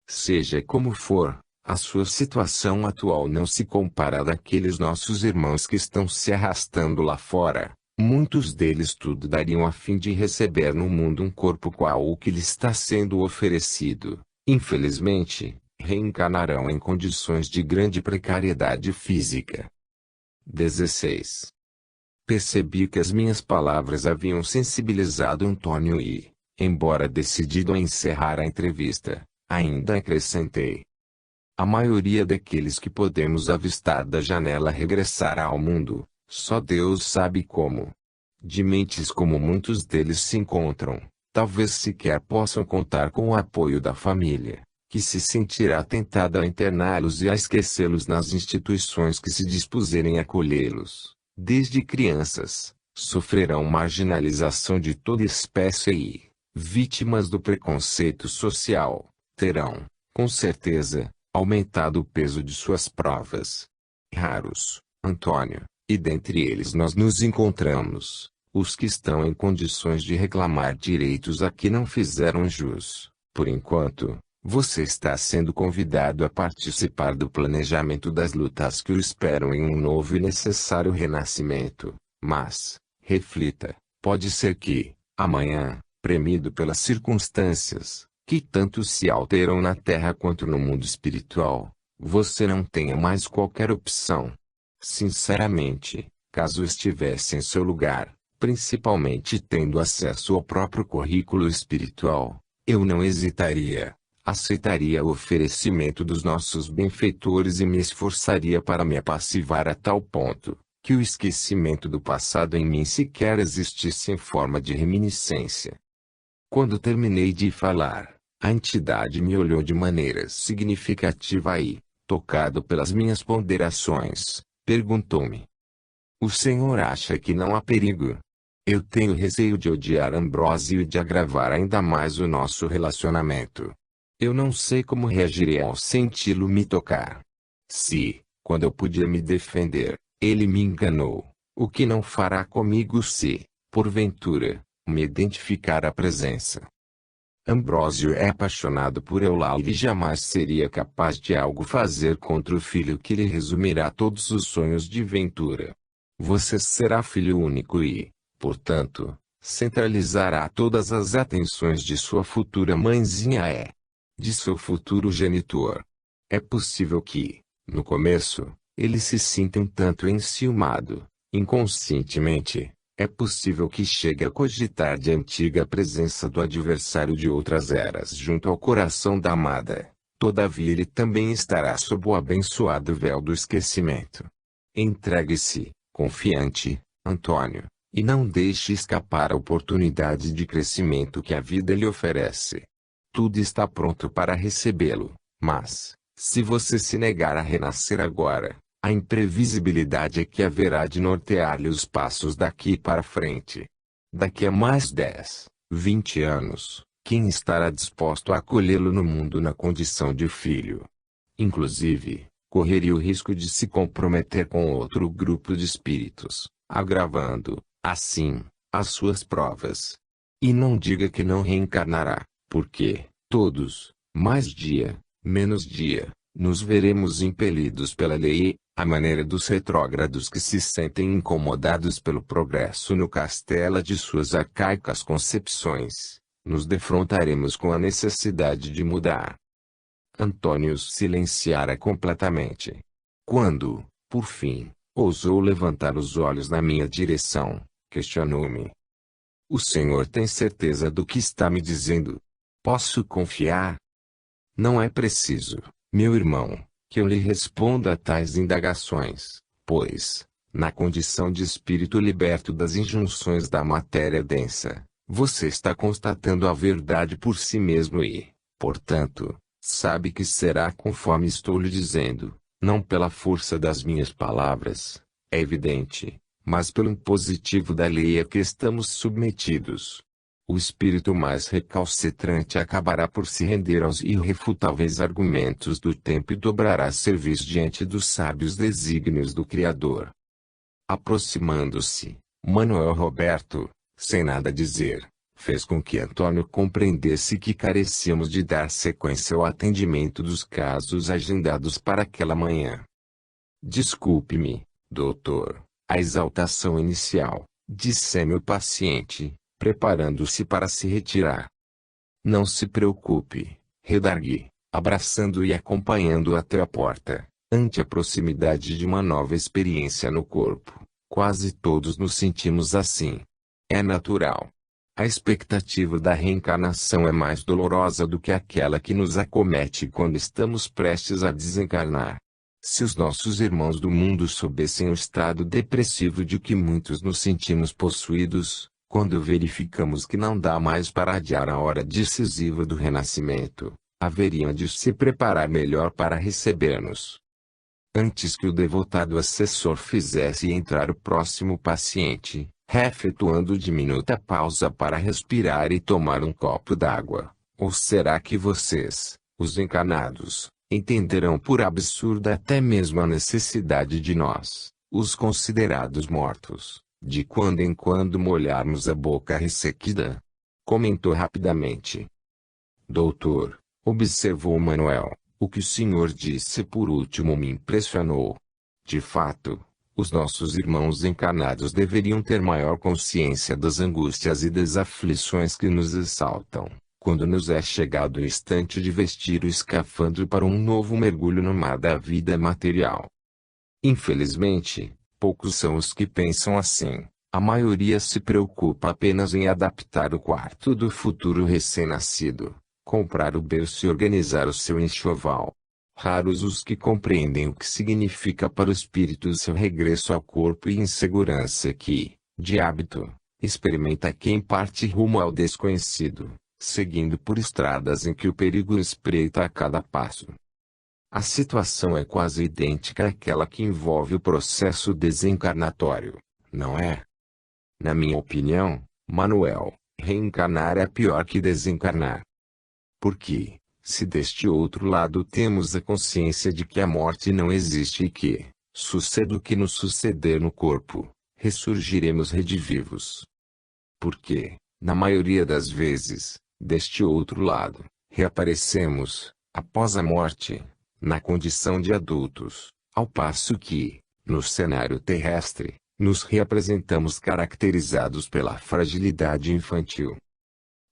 Seja como for, a sua situação atual não se compara daqueles nossos irmãos que estão se arrastando lá fora. Muitos deles tudo dariam a fim de receber no mundo um corpo qual o que lhe está sendo oferecido. Infelizmente, reencarnarão em condições de grande precariedade física. 16. Percebi que as minhas palavras haviam sensibilizado Antônio e, embora decidido a encerrar a entrevista, ainda acrescentei. A maioria daqueles que podemos avistar da janela regressará ao mundo, só Deus sabe como. Dementes como muitos deles se encontram, talvez sequer possam contar com o apoio da família, que se sentirá tentada a interná-los e a esquecê-los nas instituições que se dispuserem a acolhê-los. Desde crianças, sofrerão marginalização de toda espécie e, vítimas do preconceito social, terão, com certeza, aumentado o peso de suas provas. Raros, Antônio, e dentre eles nós nos encontramos, os que estão em condições de reclamar direitos a que não fizeram jus. Por enquanto, você está sendo convidado a participar do planejamento das lutas que o esperam em um novo e necessário renascimento. Mas, reflita, pode ser que, amanhã, premido pelas circunstâncias, que tanto se alteram na Terra quanto no mundo espiritual, você não tenha mais qualquer opção. Sinceramente, caso estivesse em seu lugar, principalmente tendo acesso ao próprio currículo espiritual, eu não hesitaria, aceitaria o oferecimento dos nossos benfeitores e me esforçaria para me apassivar a tal ponto, que o esquecimento do passado em mim sequer existisse em forma de reminiscência. Quando terminei de falar, a entidade me olhou de maneira significativa e, tocado pelas minhas ponderações, perguntou-me: o senhor acha que não há perigo? Eu tenho receio de odiar Ambrósio e de agravar ainda mais o nosso relacionamento. Eu não sei como reagirei ao senti-lo me tocar. Se, quando eu podia me defender, ele me enganou, o que não fará comigo se, porventura, me identificar à presença? Ambrósio é apaixonado por Eulália e jamais seria capaz de algo fazer contra o filho que lhe resumirá todos os sonhos de ventura. Você será filho único e, portanto, centralizará todas as atenções de sua futura mãezinha de seu futuro genitor. É possível que, no começo, ele se sinta um tanto enciumado, inconscientemente. É possível que chegue a cogitar de antiga presença do adversário de outras eras junto ao coração da amada. Todavia ele também estará sob o abençoado véu do esquecimento. Entregue-se, confiante, Antônio, e não deixe escapar a oportunidade de crescimento que a vida lhe oferece. Tudo está pronto para recebê-lo, mas, se você se negar a renascer agora, a imprevisibilidade é que haverá de nortear-lhe os passos daqui para frente. Daqui a mais 10, 20 anos, quem estará disposto a acolhê-lo no mundo na condição de filho? Inclusive, correria o risco de se comprometer com outro grupo de espíritos, agravando, assim, as suas provas. E não diga que não reencarnará, porque, todos, mais dia, menos dia, nos veremos impelidos pela lei, à maneira dos retrógrados que se sentem incomodados pelo progresso no castelo de suas arcaicas concepções, nos defrontaremos com a necessidade de mudar. Antônio silenciara completamente. Quando, por fim, ousou levantar os olhos na minha direção, questionou-me: o senhor tem certeza do que está me dizendo? Posso confiar? Não é preciso, meu irmão, que eu lhe responda a tais indagações, pois, na condição de espírito liberto das injunções da matéria densa, você está constatando a verdade por si mesmo e, portanto, sabe que será conforme estou lhe dizendo, não pela força das minhas palavras, é evidente, mas pelo impositivo da lei a que estamos submetidos. O espírito mais recalcitrante acabará por se render aos irrefutáveis argumentos do tempo e dobrará serviço diante dos sábios desígnios do Criador. Aproximando-se, Manuel Roberto, sem nada dizer, fez com que Antônio compreendesse que carecíamos de dar sequência ao atendimento dos casos agendados para aquela manhã. Desculpe-me, doutor, a exaltação inicial, disse-me o paciente, preparando-se para se retirar. Não se preocupe, redargui, abraçando e acompanhando-o até a porta. Ante a proximidade de uma nova experiência no corpo, quase todos nos sentimos assim. É natural. A expectativa da reencarnação é mais dolorosa do que aquela que nos acomete quando estamos prestes a desencarnar. Se os nossos irmãos do mundo soubessem o estado depressivo de que muitos nos sentimos possuídos, quando verificamos que não dá mais para adiar a hora decisiva do renascimento, haveriam de se preparar melhor para receber-nos. Antes que o devotado assessor fizesse entrar o próximo paciente, efetuando diminuta pausa para respirar e tomar um copo d'água, ou será que vocês, os encarnados, entenderão por absurda até mesmo a necessidade de nós, os considerados mortos, de quando em quando molharmos a boca ressequida? Comentou rapidamente. Doutor, observou Manuel, o que o senhor disse por último me impressionou. De fato, os nossos irmãos encarnados deveriam ter maior consciência das angústias e das aflições que nos assaltam, quando nos é chegado o instante de vestir o escafandro para um novo mergulho no mar da vida material. Infelizmente, poucos são os que pensam assim. A maioria se preocupa apenas em adaptar o quarto do futuro recém-nascido, comprar o berço e organizar o seu enxoval. Raros os que compreendem o que significa para o espírito seu regresso ao corpo e insegurança que, de hábito, experimenta quem parte rumo ao desconhecido, seguindo por estradas em que o perigo espreita a cada passo. A situação é quase idêntica àquela que envolve o processo desencarnatório, não é? Na minha opinião, Manuel, reencarnar é pior que desencarnar. Porque, se deste outro lado temos a consciência de que a morte não existe e que, suceda o que nos suceder no corpo, ressurgiremos redivivos. Porque, na maioria das vezes, deste outro lado, reaparecemos, após a morte, na condição de adultos, ao passo que, no cenário terrestre, nos reapresentamos caracterizados pela fragilidade infantil.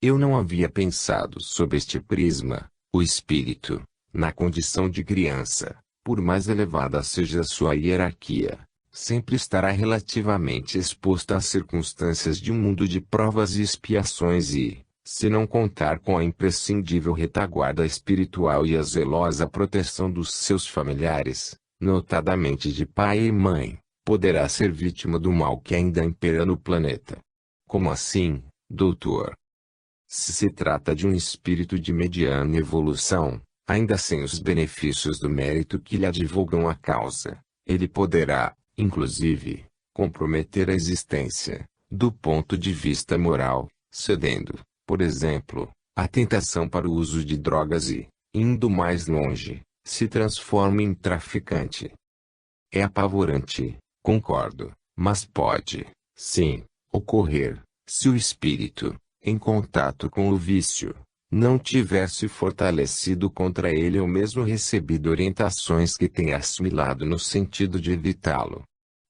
Eu não havia pensado sob este prisma. O espírito, na condição de criança, por mais elevada seja sua hierarquia, sempre estará relativamente exposto às circunstâncias de um mundo de provas e expiações e, se não contar com a imprescindível retaguarda espiritual e a zelosa proteção dos seus familiares, notadamente de pai e mãe, poderá ser vítima do mal que ainda impera no planeta. Como assim, doutor? Se trata de um espírito de mediana evolução, ainda sem os benefícios do mérito que lhe advogam a causa, ele poderá, inclusive, comprometer a existência, do ponto de vista moral, cedendo, por exemplo, à tentação para o uso de drogas e, indo mais longe, se transforma em traficante. É apavorante, concordo, mas pode, sim, ocorrer, se o espírito, em contato com o vício, não tiver se fortalecido contra ele ou mesmo recebido orientações que tenha assimilado no sentido de evitá-lo.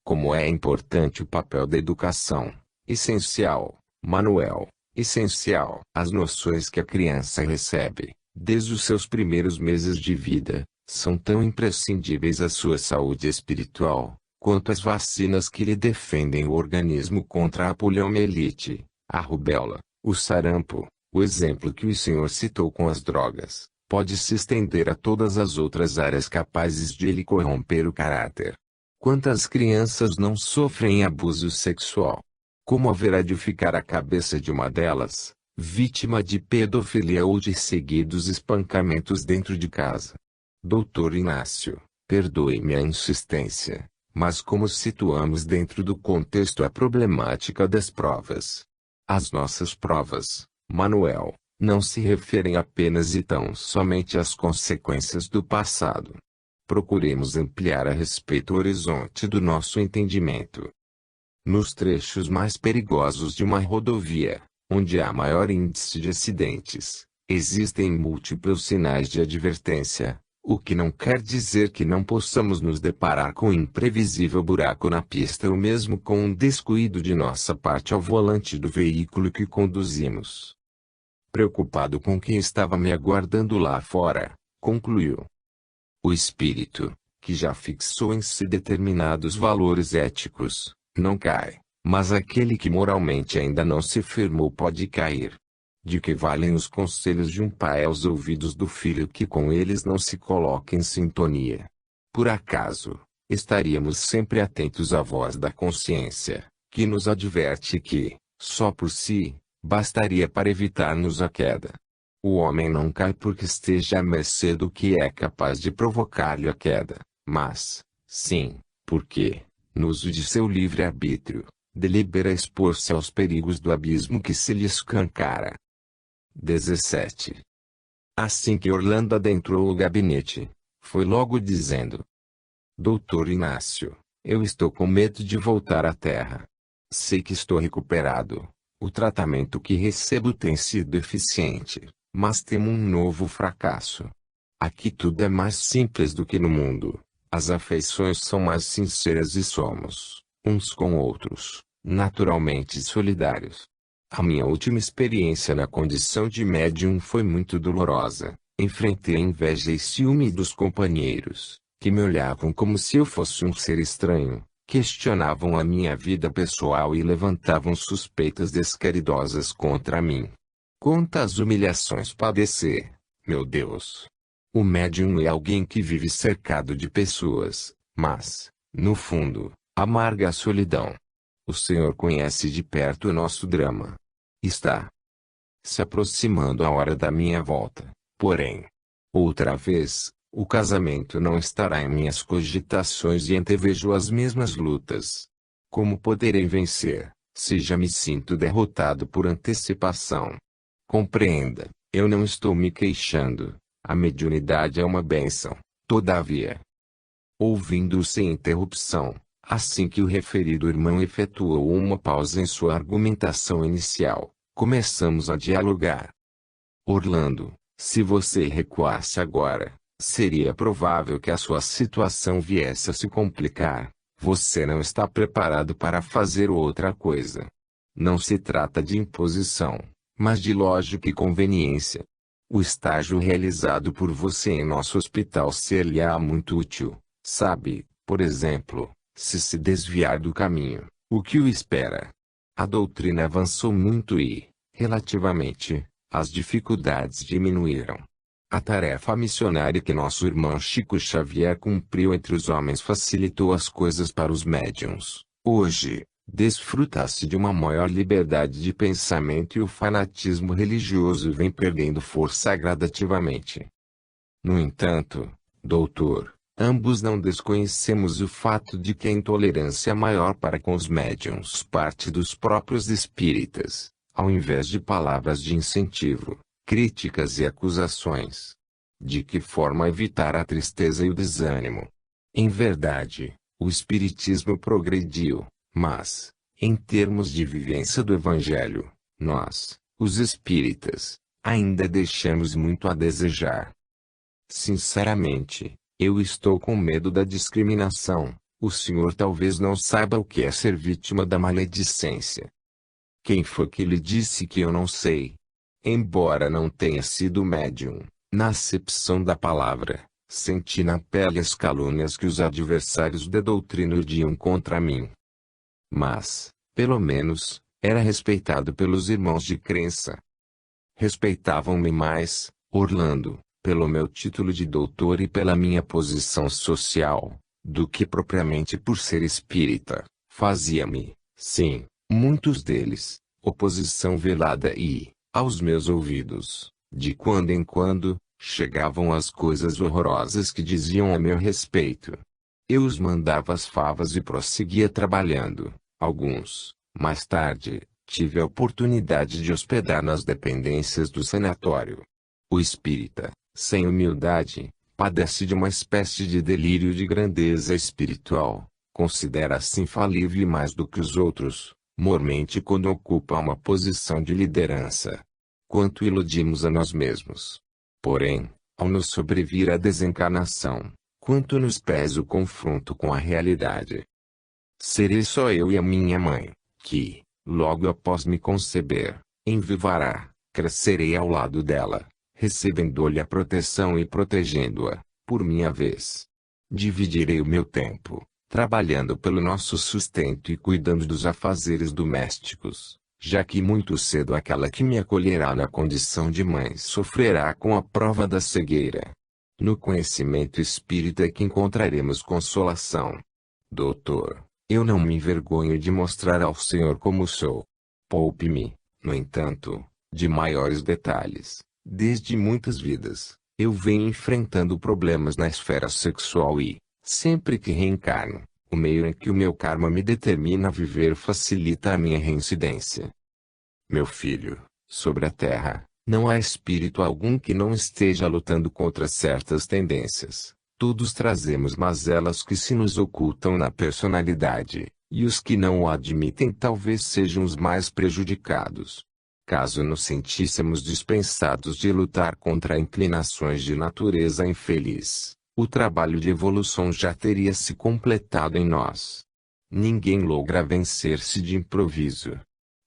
Como é importante o papel da educação, essencial, Manuel, essencial. As noções que a criança recebe, desde os seus primeiros meses de vida, são tão imprescindíveis à sua saúde espiritual, quanto as vacinas que lhe defendem o organismo contra a poliomielite, a rubéola, o sarampo, O exemplo que o senhor citou com as drogas, pode se estender a todas as outras áreas capazes de lhe corromper o caráter. Quantas crianças não sofrem abuso sexual? Como haverá de ficar a cabeça de uma delas, vítima de pedofilia ou de seguidos espancamentos dentro de casa? Doutor Inácio, perdoe-me a insistência, mas como situamos dentro do contexto a problemática das provas? As nossas provas, Manuel, não se referem apenas e tão somente às consequências do passado. Procuremos ampliar a respeito o horizonte do nosso entendimento. Nos trechos mais perigosos de uma rodovia, onde há maior índice de acidentes, existem múltiplos sinais de advertência, o que não quer dizer que não possamos nos deparar com um imprevisível buraco na pista ou mesmo com um descuido de nossa parte ao volante do veículo que conduzimos. Preocupado com quem estava me aguardando lá fora, concluiu. O espírito, que já fixou em si determinados valores éticos, não cai, mas aquele que moralmente ainda não se firmou pode cair. De que valem os conselhos de um pai aos ouvidos do filho que com eles não se coloca em sintonia? Por acaso, estaríamos sempre atentos à voz da consciência, que nos adverte que, só por si, bastaria para evitar-nos a queda. O homem não cai porque esteja à mercê do que é capaz de provocar-lhe a queda, mas, sim, porque, no uso de seu livre-arbítrio, delibera expor-se aos perigos do abismo que se lhe escancara. 17. Assim que Orlando adentrou o gabinete, foi logo dizendo: Doutor Inácio, eu estou com medo de voltar à Terra. Sei que estou recuperado. O tratamento que recebo tem sido eficiente, mas temo um novo fracasso. Aqui tudo é mais simples do que no mundo. As afeições são mais sinceras e somos, uns com outros, naturalmente solidários. A minha última experiência na condição de médium foi muito dolorosa. Enfrentei a inveja e ciúme dos companheiros, que me olhavam como se eu fosse um ser estranho, questionavam a minha vida pessoal e levantavam suspeitas descaridosas contra mim. Quantas humilhações padecer, meu Deus! O médium é alguém que vive cercado de pessoas, mas, no fundo, amarga a solidão. O Senhor conhece de perto o nosso drama. Está se aproximando a hora da minha volta, porém, outra vez, o casamento não estará em minhas cogitações e antevejo as mesmas lutas. Como poderei vencer, se já me sinto derrotado por antecipação? Compreenda, eu não estou me queixando. A mediunidade é uma bênção, todavia. Ouvindo-o sem interrupção, assim que o referido irmão efetuou uma pausa em sua argumentação inicial, começamos a dialogar. Orlando, se você recuasse agora, seria provável que a sua situação viesse a se complicar. Você não está preparado para fazer outra coisa. Não se trata de imposição, mas de lógica e conveniência. O estágio realizado por você em nosso hospital ser-lhe-á muito útil, sabe, por exemplo, se desviar do caminho, o que o espera. A doutrina avançou muito e, relativamente, as dificuldades diminuíram. A tarefa missionária que nosso irmão Chico Xavier cumpriu entre os homens facilitou as coisas para os médiuns. Hoje, desfruta-se de uma maior liberdade de pensamento e o fanatismo religioso vem perdendo força gradativamente. No entanto, doutor, ambos não desconhecemos o fato de que a intolerância maior para com os médiuns parte dos próprios espíritas, ao invés de palavras de incentivo, críticas e acusações. De que forma evitar a tristeza e o desânimo? Em verdade, o espiritismo progrediu. Mas, em termos de vivência do Evangelho, nós, os espíritas, ainda deixamos muito a desejar. Sinceramente, eu estou com medo da discriminação. O senhor talvez não saiba o que é ser vítima da maledicência. Quem foi que lhe disse que eu não sei? Embora não tenha sido médium, na acepção da palavra, senti na pele as calúnias que os adversários da doutrina urdiam contra mim. Mas, pelo menos, era respeitado pelos irmãos de crença. Respeitavam-me mais, Orlando, pelo meu título de doutor e pela minha posição social, do que propriamente por ser espírita. Fazia-me, sim, muitos deles, oposição velada e, aos meus ouvidos, de quando em quando, chegavam as coisas horrorosas que diziam a meu respeito. Eu os mandava as favas e prosseguia trabalhando. Alguns, mais tarde, tive a oportunidade de hospedar nas dependências do sanatório. O espírita, sem humildade, padece de uma espécie de delírio de grandeza espiritual, considera-se infalível mais do que os outros, mormente quando ocupa uma posição de liderança. Quanto iludimos a nós mesmos! Porém, ao nos sobrevir a desencarnação, quanto nos pesa o confronto com a realidade. Serei só eu e a minha mãe, que, logo após me conceber, envivará, crescerei ao lado dela, recebendo-lhe a proteção e protegendo-a, por minha vez. Dividirei o meu tempo, trabalhando pelo nosso sustento e cuidando dos afazeres domésticos, já que muito cedo aquela que me acolherá na condição de mãe sofrerá com a prova da cegueira. No conhecimento espírita é que encontraremos consolação. Doutor, eu não me envergonho de mostrar ao Senhor como sou. Poupe-me, no entanto, de maiores detalhes. Desde muitas vidas, eu venho enfrentando problemas na esfera sexual e, sempre que reencarno, o meio em que o meu karma me determina a viver facilita a minha reincidência. Meu filho, sobre a Terra, não há espírito algum que não esteja lutando contra certas tendências. Todos trazemos mazelas que se nos ocultam na personalidade, e os que não o admitem talvez sejam os mais prejudicados. Caso nos sentíssemos dispensados de lutar contra inclinações de natureza infeliz, o trabalho de evolução já teria se completado em nós. Ninguém logra vencer-se de improviso.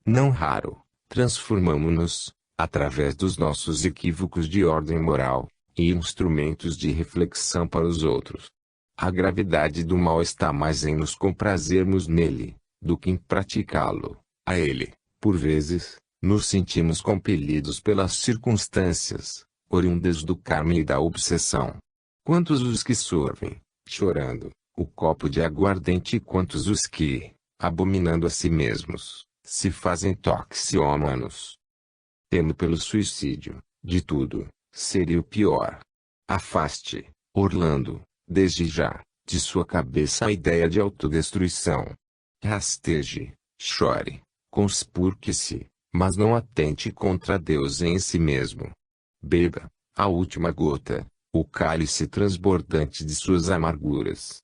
Não raro, transformamo-nos, através dos nossos equívocos de ordem moral, em instrumentos de reflexão para os outros. A gravidade do mal está mais em nos comprazermos nele, do que em praticá-lo. A ele, por vezes, nos sentimos compelidos pelas circunstâncias, oriundas do karma e da obsessão. Quantos os que sorvem, chorando, o copo de aguardente e quantos os que, abominando a si mesmos, se fazem toxicômanos. Temo pelo suicídio, de tudo, seria o pior. Afaste, Orlando, desde já, de sua cabeça a ideia de autodestruição. Rasteje, chore, conspurque-se, mas não atente contra Deus em si mesmo. Beba, a última gota, o cálice transbordante de suas amarguras.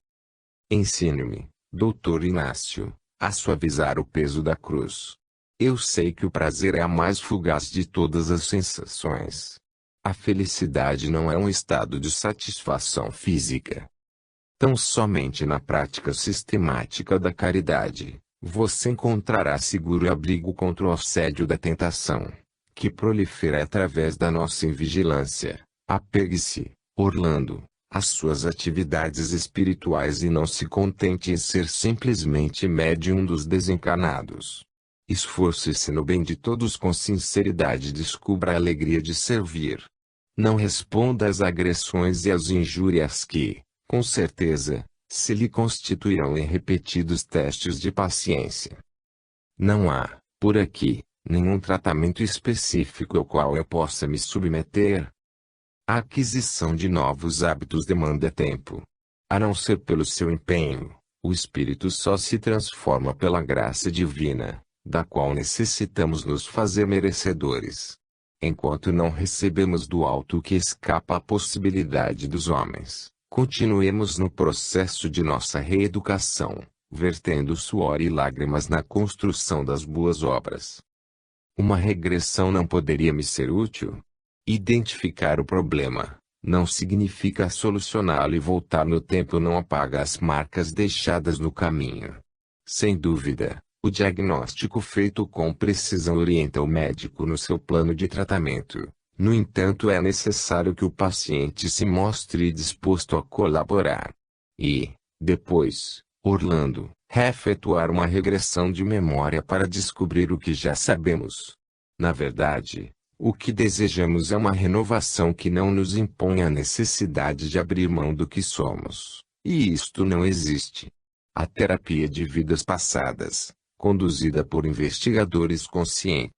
Ensine-me, Doutor Inácio, a suavizar o peso da cruz. Eu sei que o prazer é a mais fugaz de todas as sensações. A felicidade não é um estado de satisfação física. Tão somente na prática sistemática da caridade, você encontrará seguro abrigo contra o assédio da tentação, que prolifera através da nossa invigilância. Apegue-se, Orlando, às suas atividades espirituais e não se contente em ser simplesmente médium dos desencarnados. Esforce-se no bem de todos com sinceridade e descubra a alegria de servir. Não responda às agressões e às injúrias que, com certeza, se lhe constituirão em repetidos testes de paciência. Não há, por aqui, nenhum tratamento específico ao qual eu possa me submeter. A aquisição de novos hábitos demanda tempo. A não ser pelo seu empenho, o espírito só se transforma pela graça divina, da qual necessitamos nos fazer merecedores. Enquanto não recebemos do alto o que escapa à possibilidade dos homens, continuemos no processo de nossa reeducação, vertendo suor e lágrimas na construção das boas obras. Uma regressão não poderia me ser útil? Identificar o problema, não significa solucioná-lo e voltar no tempo não apaga as marcas deixadas no caminho. Sem dúvida, o diagnóstico feito com precisão orienta o médico no seu plano de tratamento. No entanto, é necessário que o paciente se mostre disposto a colaborar. E, depois, Orlando, efetuar uma regressão de memória para descobrir o que já sabemos. Na verdade, O que desejamos é uma renovação que não nos imponha a necessidade de abrir mão do que somos, e isto não existe. A terapia de vidas passadas, conduzida por investigadores conscientes,